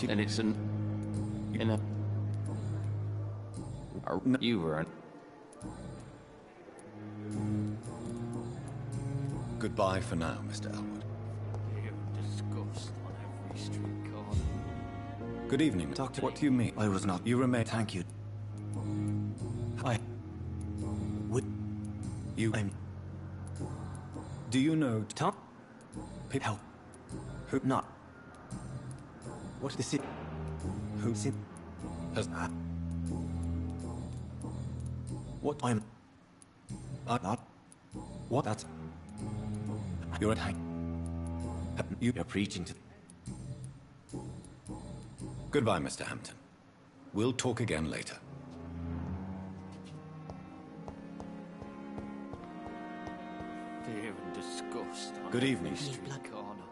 [SPEAKER 8] And it's an... In a... You were an... Goodbye for now, Mr. Elwood.
[SPEAKER 18] Disgust on every street corner.
[SPEAKER 8] Good evening, Doctor. What do you mean? I was not. You remain. Thank you. I. Would. You. I'm. Do you know Tom? Help. Who? Not. What is it? Who's it? Has. What? I'm not. What? That's. You're at. You're preaching to. Goodbye, Mr. Hampton. We'll talk again later.
[SPEAKER 18] Fear and disgust on
[SPEAKER 8] Good
[SPEAKER 18] every
[SPEAKER 8] evening.
[SPEAKER 18] street corner.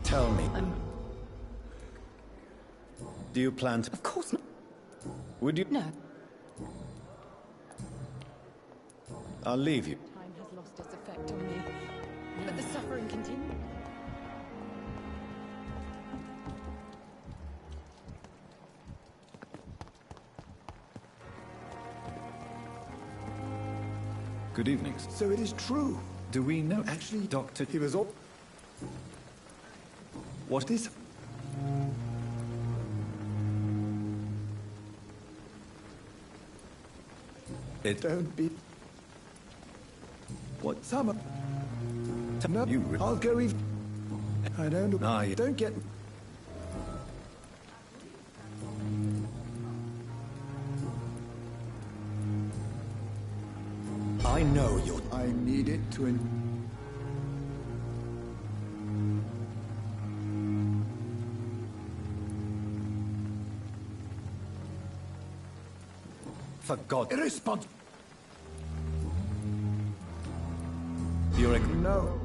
[SPEAKER 8] Tell me. Do you plan to...
[SPEAKER 13] Of course not.
[SPEAKER 8] Would you...
[SPEAKER 13] No.
[SPEAKER 8] I'll leave you.
[SPEAKER 13] Time has lost its effect on me. But the suffering continues.
[SPEAKER 8] Good evening.
[SPEAKER 7] So it is true.
[SPEAKER 8] Do we know...
[SPEAKER 7] Actually,
[SPEAKER 8] Doctor...
[SPEAKER 7] he was all... What is...
[SPEAKER 8] It...
[SPEAKER 7] Don't be...
[SPEAKER 8] What?
[SPEAKER 7] Summer. No,
[SPEAKER 8] You...
[SPEAKER 7] I'll go even... I don't... Don't get... I know you. I need it to...
[SPEAKER 8] For God...
[SPEAKER 7] Irresponsible.
[SPEAKER 8] You're a...
[SPEAKER 7] No.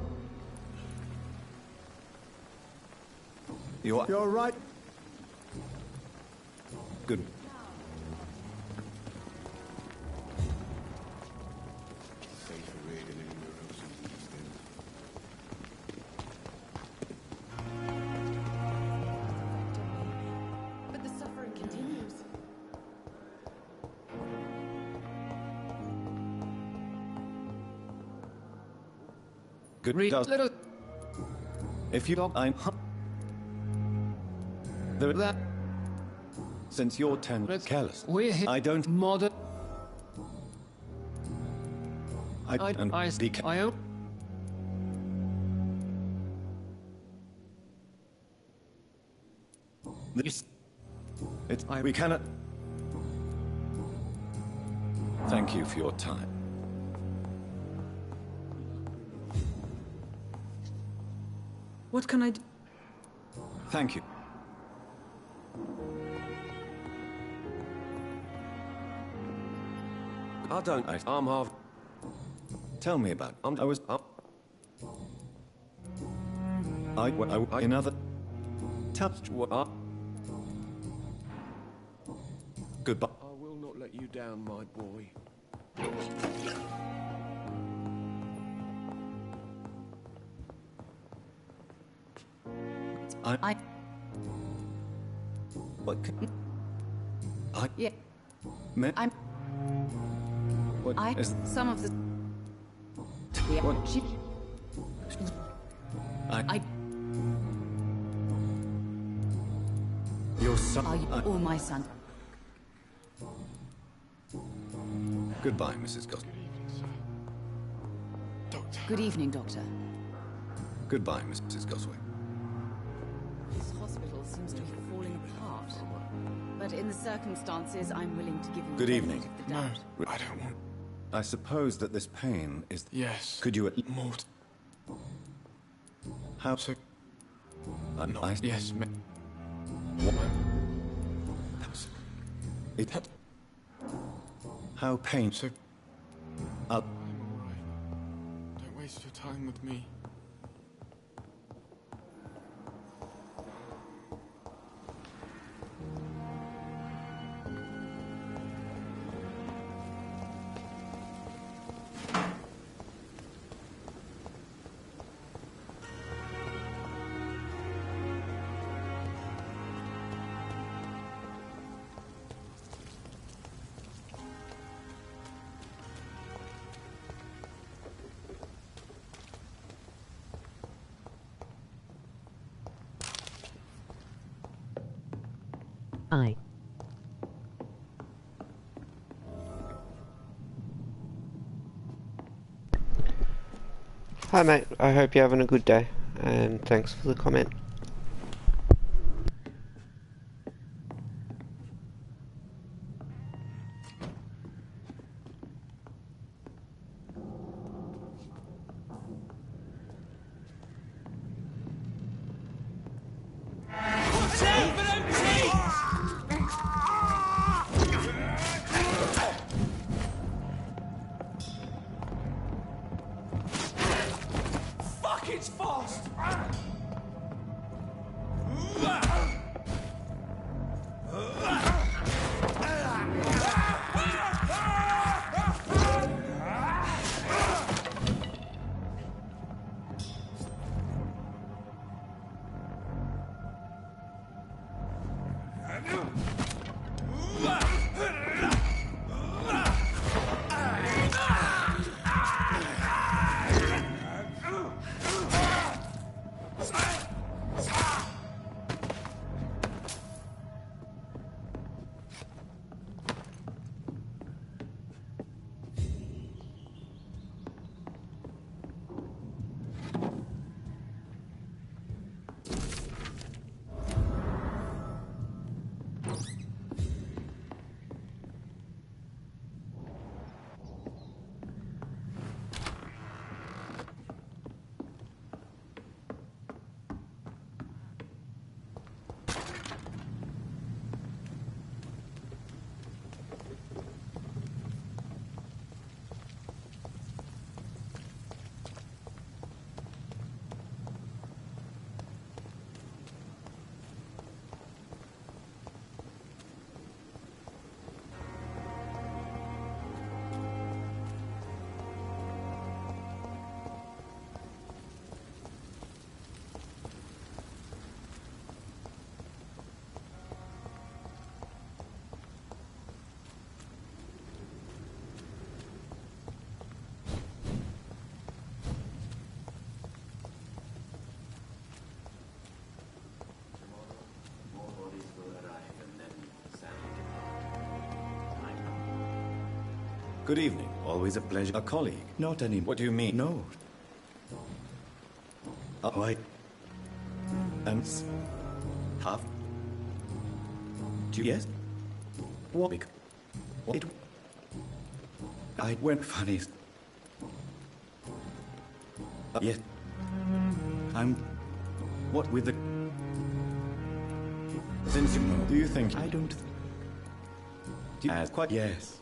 [SPEAKER 8] You're...
[SPEAKER 7] You're right.
[SPEAKER 8] Good.
[SPEAKER 13] But the suffering continues.
[SPEAKER 8] Good.
[SPEAKER 18] Little...
[SPEAKER 8] If you don't... I'm... That... Since you're careless,
[SPEAKER 18] We're here.
[SPEAKER 8] I don't...
[SPEAKER 18] Modern...
[SPEAKER 8] I speak...
[SPEAKER 18] I hope...
[SPEAKER 8] This... It's... We cannot... Thank you for your time.
[SPEAKER 17] What can I do?
[SPEAKER 8] Thank you.
[SPEAKER 6] I don't... I'm half...
[SPEAKER 8] Tell me about it. I was... I another... Touched what... Goodbye.
[SPEAKER 6] I will not let you down, my boy.
[SPEAKER 8] I... What can...
[SPEAKER 19] Yeah.
[SPEAKER 8] I'm... What is...
[SPEAKER 19] Some of the...
[SPEAKER 8] What?
[SPEAKER 19] She... I...
[SPEAKER 8] Your son...
[SPEAKER 19] Are you or my son?
[SPEAKER 8] Goodbye, Mrs. Goswell.
[SPEAKER 19] Good evening, Doctor.
[SPEAKER 8] Goodbye, Mrs. Goswell.
[SPEAKER 21] but in the circumstances, I'm willing to give you
[SPEAKER 8] Good
[SPEAKER 21] the
[SPEAKER 8] evening.
[SPEAKER 21] benefit of the doubt.
[SPEAKER 20] I don't want...
[SPEAKER 8] I suppose that this pain is...
[SPEAKER 20] Yes.
[SPEAKER 8] Could you at...
[SPEAKER 20] More...
[SPEAKER 8] How... So... Nice...
[SPEAKER 20] Yes,
[SPEAKER 8] What? It... How pain... So...
[SPEAKER 20] I'm alright. Don't waste your time with me.
[SPEAKER 10] Hi mate, I hope you're having a good day, and thanks for the comment.
[SPEAKER 3] It's fast!
[SPEAKER 8] Good evening. Always a pleasure. A colleague. Not any... What do you mean? No. I... am... half... Yes? What? It... I went funny... yes. I'm... What with the... Since you know... Do you think... I don't... As quite... Yes.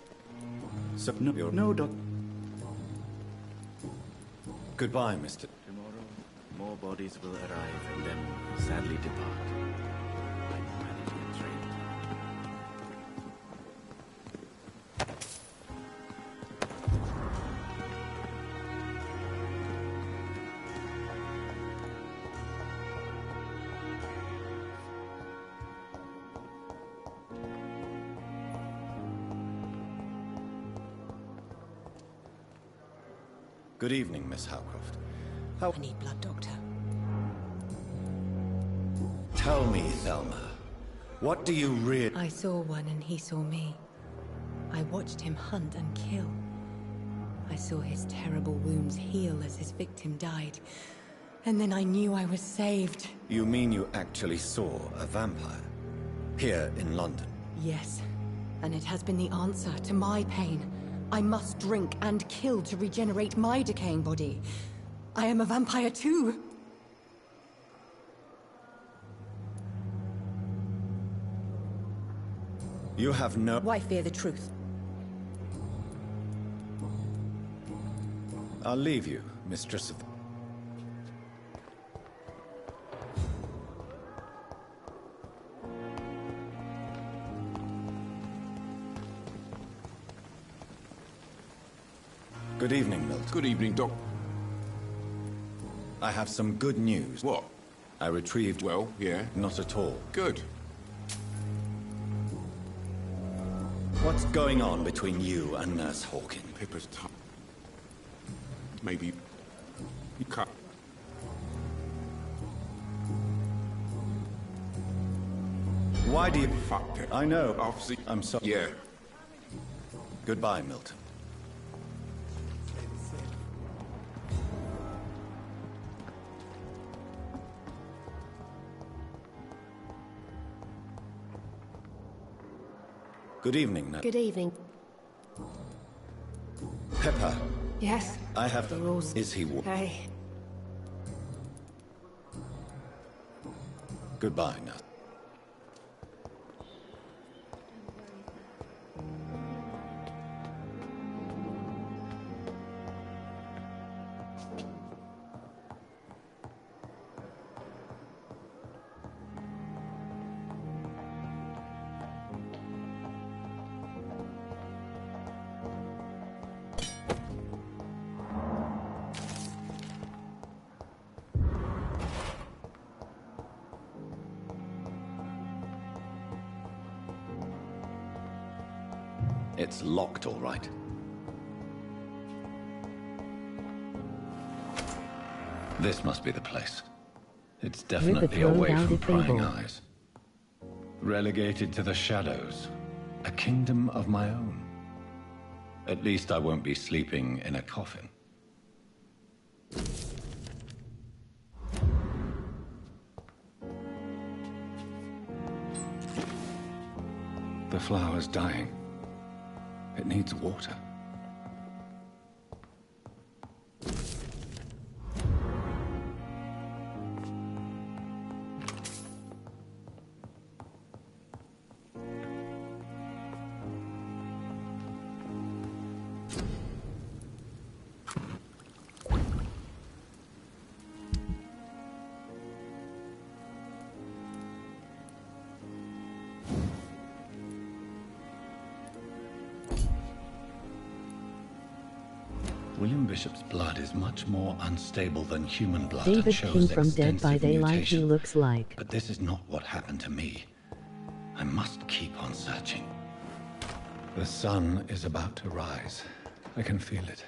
[SPEAKER 8] So, no, you're... No, Doc... Goodbye, Mr.
[SPEAKER 18] Tomorrow, more bodies will arrive and then sadly depart. I'm managing a train.
[SPEAKER 8] Good evening, Miss Howcroft.
[SPEAKER 13] I need blood, Doctor.
[SPEAKER 8] Tell me, Thelma, what do you really...
[SPEAKER 13] I saw one and he saw me. I watched him hunt and kill. I saw his terrible wounds heal as his victim died. And then I knew I was saved.
[SPEAKER 8] You mean you actually saw a vampire? Here in London?
[SPEAKER 13] Yes, and it has been the answer to my pain. I must drink and kill to regenerate my decaying body. I am a vampire too.
[SPEAKER 14] You have no...
[SPEAKER 13] Why fear the truth?
[SPEAKER 14] I'll leave you, Mistress of... Good evening, Milt.
[SPEAKER 5] Good evening, Doc.
[SPEAKER 14] I have some good news.
[SPEAKER 5] What?
[SPEAKER 14] I retrieved...
[SPEAKER 5] Well, yeah.
[SPEAKER 14] Not at all.
[SPEAKER 5] Good.
[SPEAKER 14] What's going on between you and Nurse Hawking?
[SPEAKER 5] Pippa's top. Maybe... you cut.
[SPEAKER 14] Why do you...
[SPEAKER 5] Fuck it.
[SPEAKER 14] I know.
[SPEAKER 5] Obviously...
[SPEAKER 14] I'm sorry.
[SPEAKER 5] Yeah.
[SPEAKER 14] Goodbye, Milton. Good evening, Nurse.
[SPEAKER 12] Good evening.
[SPEAKER 14] Pepper.
[SPEAKER 12] Yes?
[SPEAKER 14] I have...
[SPEAKER 12] The rules.
[SPEAKER 14] Is he...
[SPEAKER 12] Hey.
[SPEAKER 14] Goodbye, Nurse. It's locked, all right. This must be the place. It's definitely away from prying eyes. Relegated to the shadows. A kingdom of my own. At least I won't be sleeping in a coffin. The flower's dying. It needs water. William Bishop's blood is much more unstable than human blood.
[SPEAKER 9] David
[SPEAKER 14] and shows
[SPEAKER 9] King from Dead by
[SPEAKER 14] extensive
[SPEAKER 9] Daylight he
[SPEAKER 14] mutation.
[SPEAKER 9] looks like.
[SPEAKER 14] But this is not what happened to me. I must keep on searching. The sun is about to rise. I can feel it.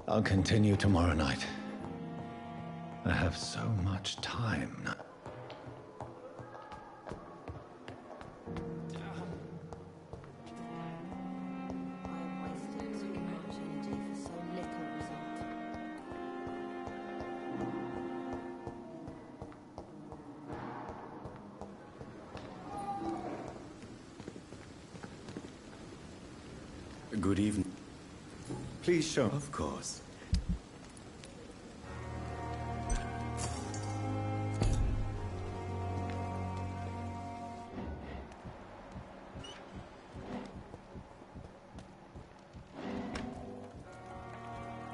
[SPEAKER 14] I'll continue tomorrow night. I have so much time now.
[SPEAKER 22] Good evening. Please show. Of course.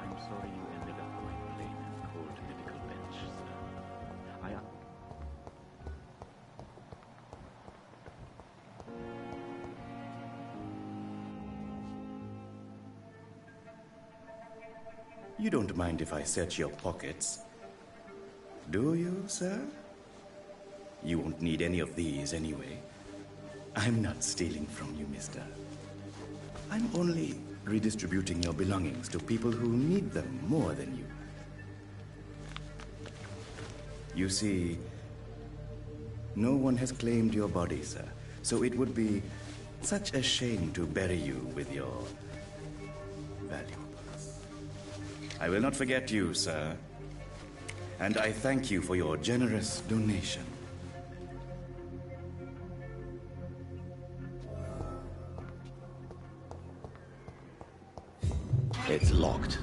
[SPEAKER 18] I'm sorry you ended up going plain and cold medical bench, sir.
[SPEAKER 22] You don't mind if I search your pockets, do you, sir? You won't need any of these anyway. I'm not stealing from you, mister. I'm only redistributing your belongings to people who need them more than you. You see, no one has claimed your body, sir, so it would be such a shame to bury you with your valuables. I will not forget you, sir, and I thank you for your generous donation.
[SPEAKER 8] It's locked.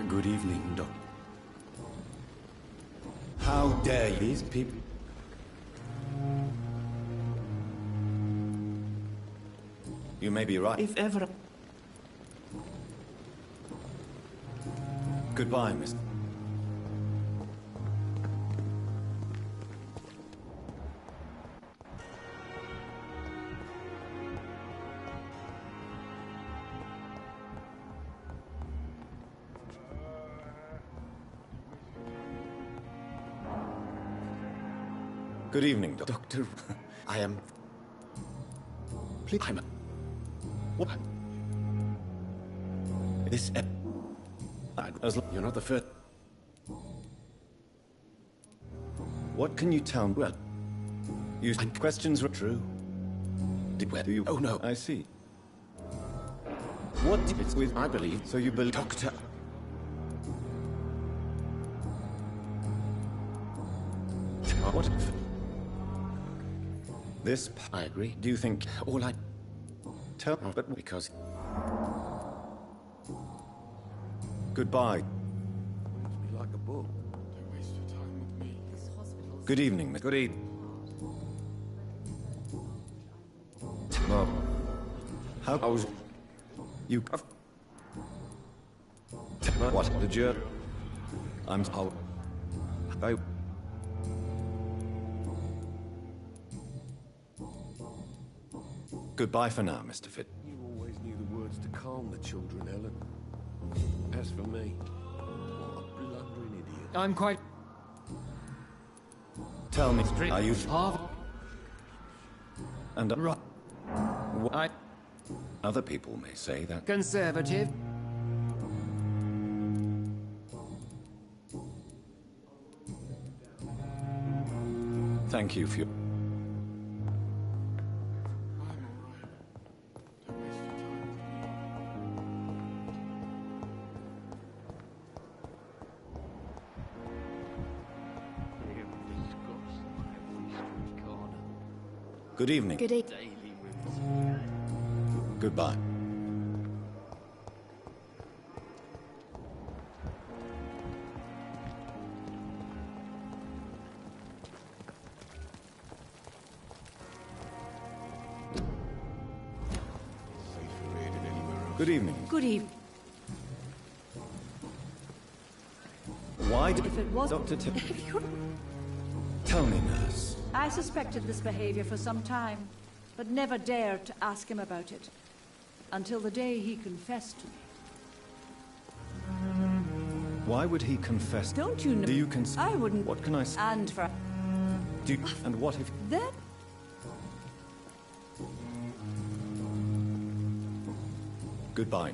[SPEAKER 22] Good evening, Doc. How dare you? These people...
[SPEAKER 8] You may be right.
[SPEAKER 22] If ever...
[SPEAKER 8] Goodbye, Miss. Good evening,
[SPEAKER 22] Doctor. I am... Please, I'm... What? This... You're not the first...
[SPEAKER 8] What can you tell me?
[SPEAKER 22] Well... You...
[SPEAKER 8] Questions were true.
[SPEAKER 22] Do you... Oh, no.
[SPEAKER 8] I see.
[SPEAKER 22] What? It's with... I believe...
[SPEAKER 8] So you believe...
[SPEAKER 22] Doctor... What?
[SPEAKER 8] This...
[SPEAKER 22] I agree.
[SPEAKER 8] Do you think...
[SPEAKER 22] All I...
[SPEAKER 8] Tell...
[SPEAKER 22] But because...
[SPEAKER 8] Goodbye.
[SPEAKER 22] Reads me like a book.
[SPEAKER 20] Don't waste your time with me.
[SPEAKER 8] Good evening, Miss.
[SPEAKER 22] Good evening.
[SPEAKER 8] No. How...
[SPEAKER 22] I was...
[SPEAKER 8] You... What did you... I'm...
[SPEAKER 22] How...
[SPEAKER 8] Goodbye for now, Mr. Fit.
[SPEAKER 3] You always knew the words to calm the children, Ellen. As for me, what a blundering idiot.
[SPEAKER 6] I'm quite...
[SPEAKER 8] Tell me, are you... And...
[SPEAKER 6] Right. I...
[SPEAKER 8] Other people may say that...
[SPEAKER 6] Conservative.
[SPEAKER 8] Thank you for your... Good evening.
[SPEAKER 16] Good evening.
[SPEAKER 8] Goodbye. Good evening.
[SPEAKER 11] Good evening.
[SPEAKER 8] Why did...
[SPEAKER 11] If it was...
[SPEAKER 8] Dr. Tell me, nurse.
[SPEAKER 11] I suspected this behavior for some time, but never dared to ask him about it. Until the day he confessed to me.
[SPEAKER 8] Why would he confess?
[SPEAKER 11] Don't you know?
[SPEAKER 8] Do you
[SPEAKER 11] I wouldn't...
[SPEAKER 8] What can I say?
[SPEAKER 11] And for...
[SPEAKER 8] And what if...
[SPEAKER 11] Then...
[SPEAKER 8] Goodbye.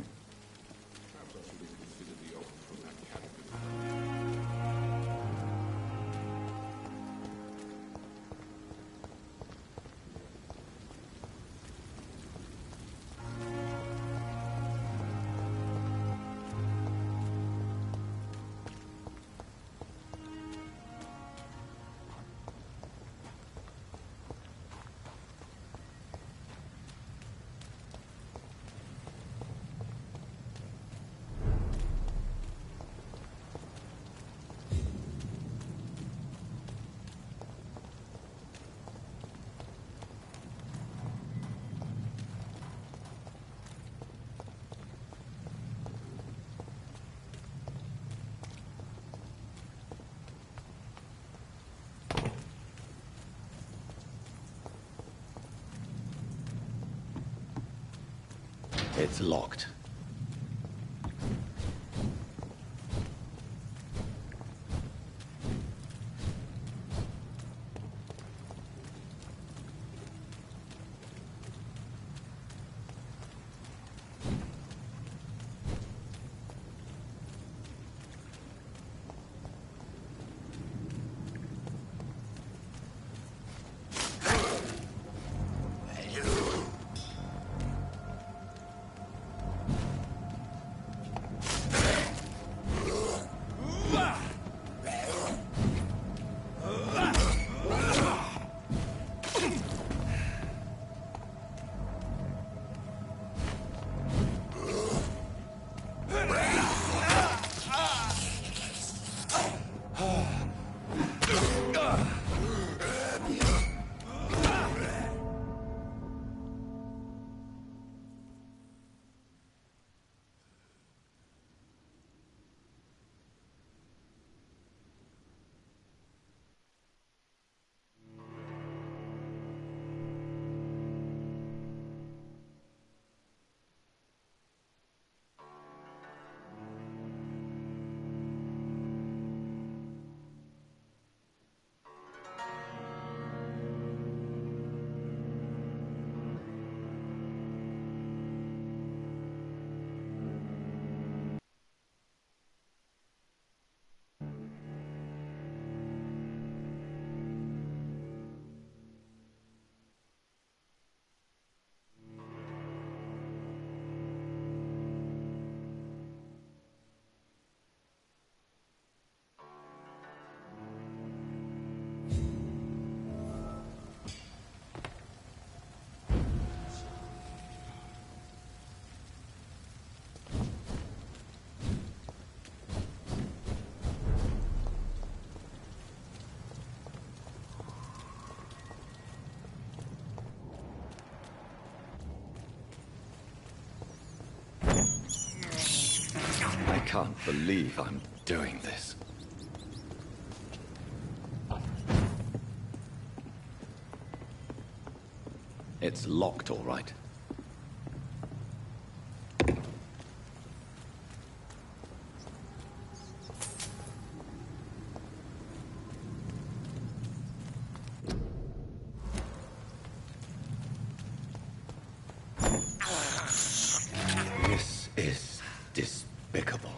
[SPEAKER 8] It's locked. can't believe I'm doing this. It's locked, all right. This is despicable.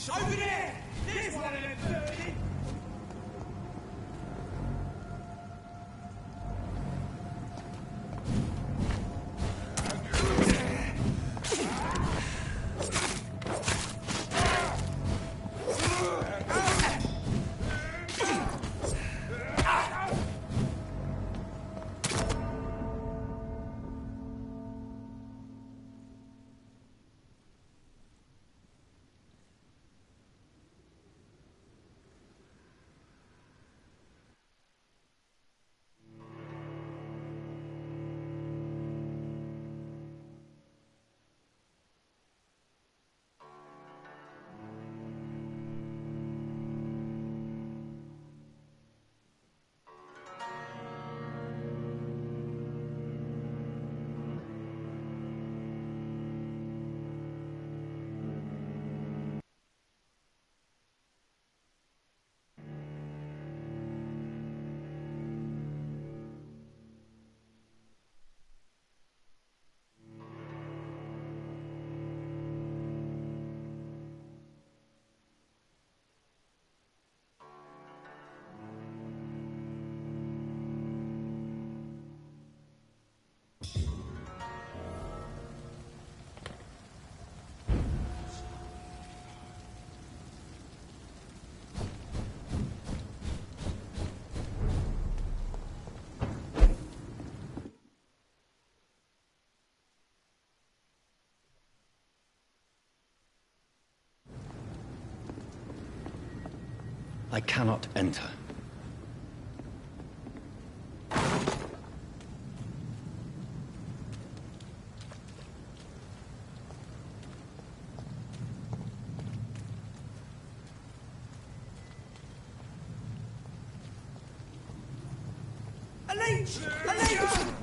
[SPEAKER 3] Over there! There's one of them burning!
[SPEAKER 8] I cannot enter.
[SPEAKER 3] A leech! A leech!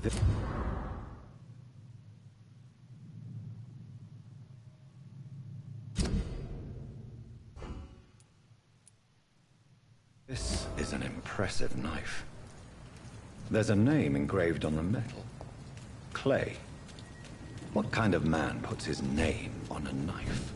[SPEAKER 8] This is an impressive knife. There's a name engraved on the metal. Clay. What kind of man puts his name on a knife?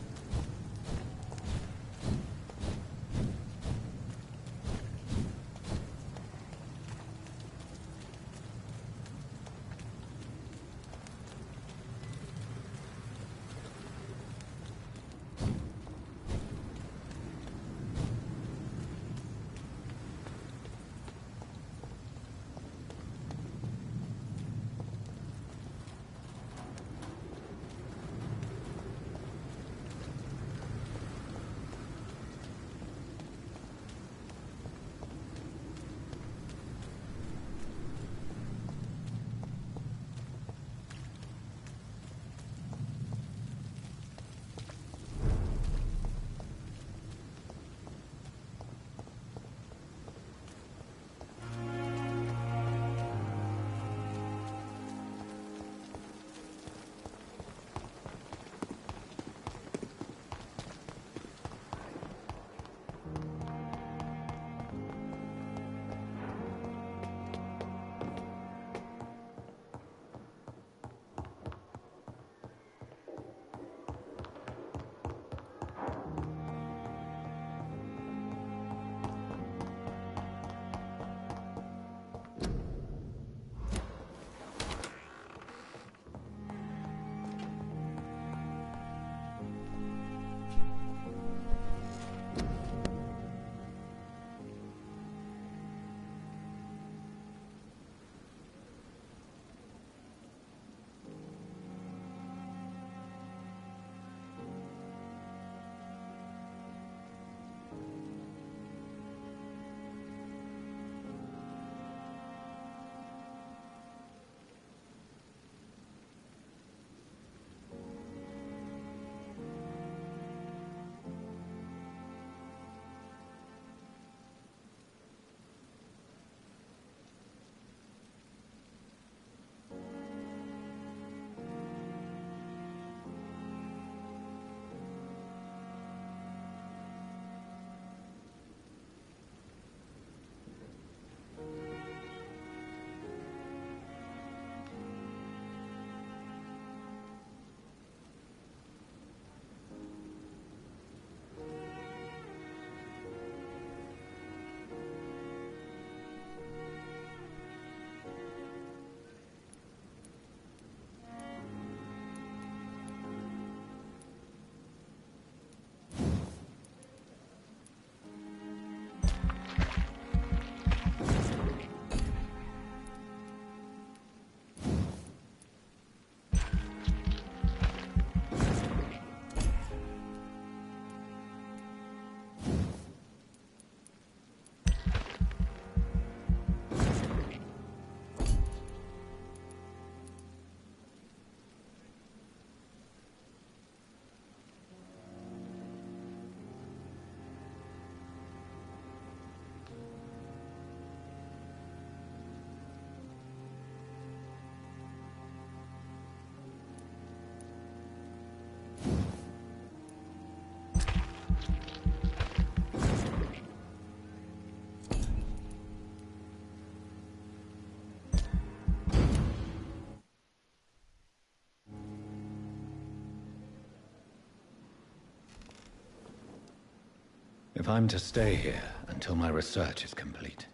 [SPEAKER 8] If I'm to stay here until my research is complete,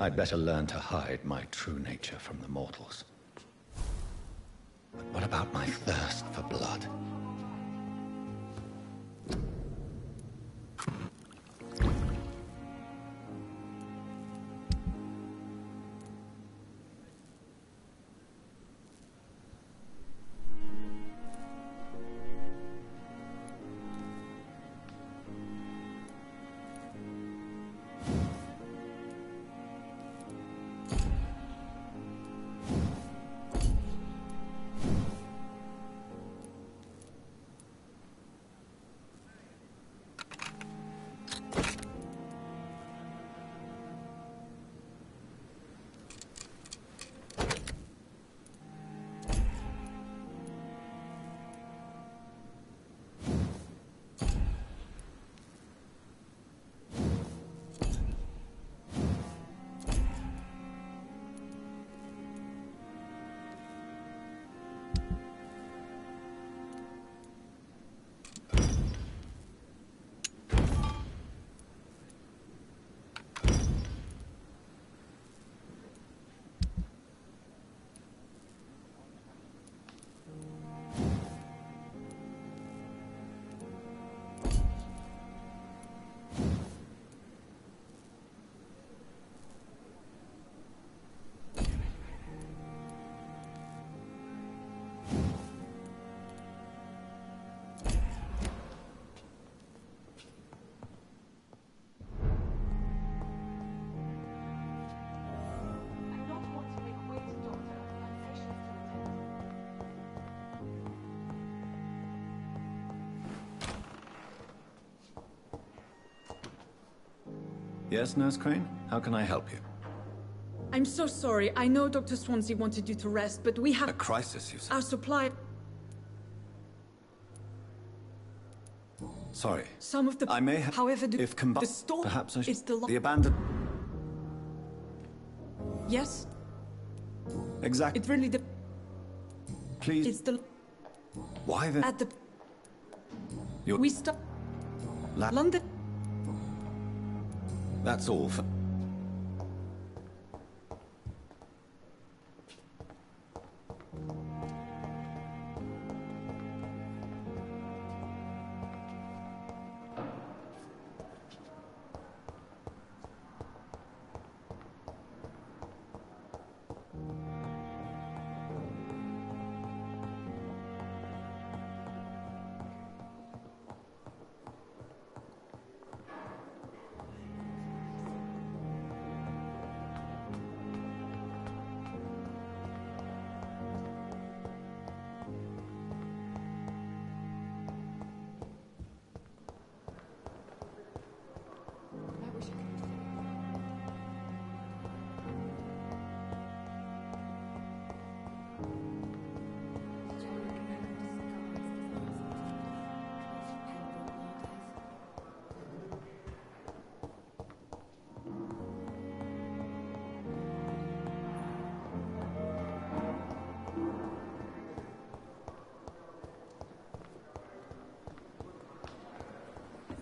[SPEAKER 8] I'd better learn to hide my true nature from the mortals. But what about my thirst for blood?
[SPEAKER 14] Yes, Nurse Crane? How can I help you?
[SPEAKER 17] I'm so sorry. I know Dr. Swansea wanted you to rest, but we have...
[SPEAKER 14] A crisis, you said?
[SPEAKER 17] Our supply...
[SPEAKER 14] Sorry.
[SPEAKER 17] Some of the...
[SPEAKER 14] I may have...
[SPEAKER 17] However,
[SPEAKER 14] if combined...
[SPEAKER 17] the store...
[SPEAKER 14] Perhaps I should...
[SPEAKER 17] It's the...
[SPEAKER 14] The abandoned...
[SPEAKER 17] Yes?
[SPEAKER 14] Exactly.
[SPEAKER 17] It really...
[SPEAKER 14] Please...
[SPEAKER 17] It's the...
[SPEAKER 14] Why the...
[SPEAKER 17] At the...
[SPEAKER 14] You're...
[SPEAKER 17] We stop... London...
[SPEAKER 14] That's all for...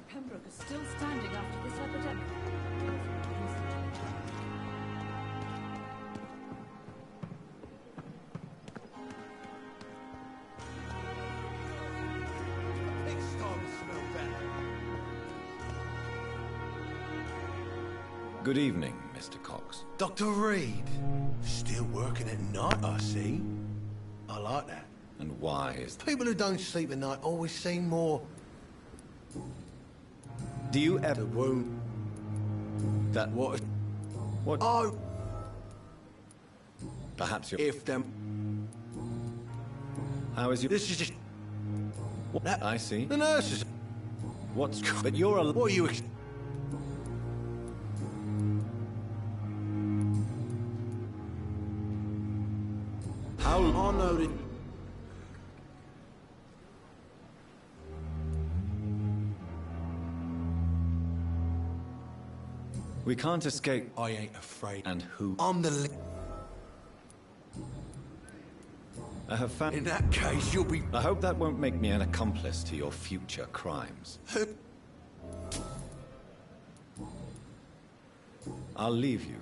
[SPEAKER 11] Pembroke is still standing after this epidemic.
[SPEAKER 4] It's starting to smell better.
[SPEAKER 14] Good evening, Mr. Cox.
[SPEAKER 4] Dr. Reed. Still working at night, I see. I like that.
[SPEAKER 14] And why is that?
[SPEAKER 4] People who don't sleep at night always seem more...
[SPEAKER 14] Do you ever...
[SPEAKER 4] The wound...
[SPEAKER 14] That...
[SPEAKER 4] What...
[SPEAKER 14] What...
[SPEAKER 4] Oh...
[SPEAKER 14] Perhaps you're...
[SPEAKER 4] If them...
[SPEAKER 14] How is your...
[SPEAKER 4] This is just...
[SPEAKER 14] What?
[SPEAKER 4] That...
[SPEAKER 14] I see.
[SPEAKER 4] The nurses...
[SPEAKER 14] What's... But you're a...
[SPEAKER 4] What are you...
[SPEAKER 14] How...
[SPEAKER 4] I know that...
[SPEAKER 14] We can't escape.
[SPEAKER 4] I ain't afraid.
[SPEAKER 14] And who?
[SPEAKER 4] I'm the...
[SPEAKER 14] I have found...
[SPEAKER 4] In that case, you'll be...
[SPEAKER 14] I hope that won't make me an accomplice to your future crimes. I'll leave you.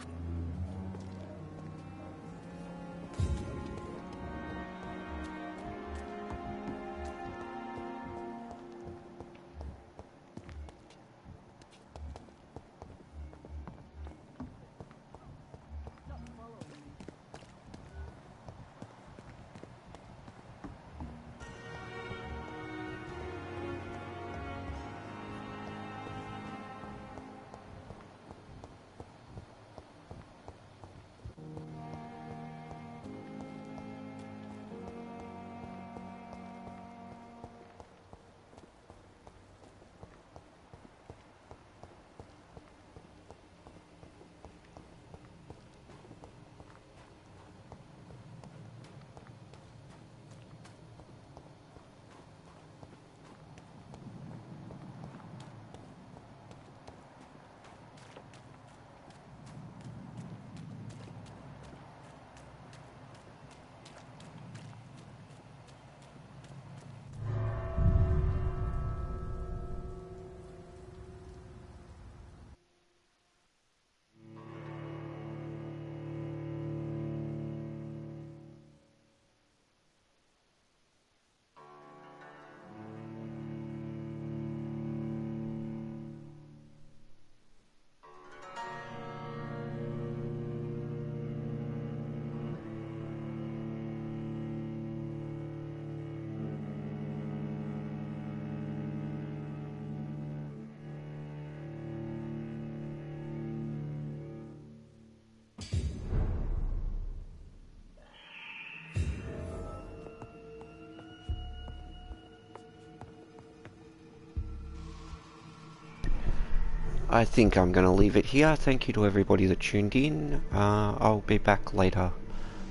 [SPEAKER 10] I think I'm going to leave it here. Thank you to everybody that tuned in. I'll be back later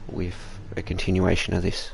[SPEAKER 10] with a continuation of this.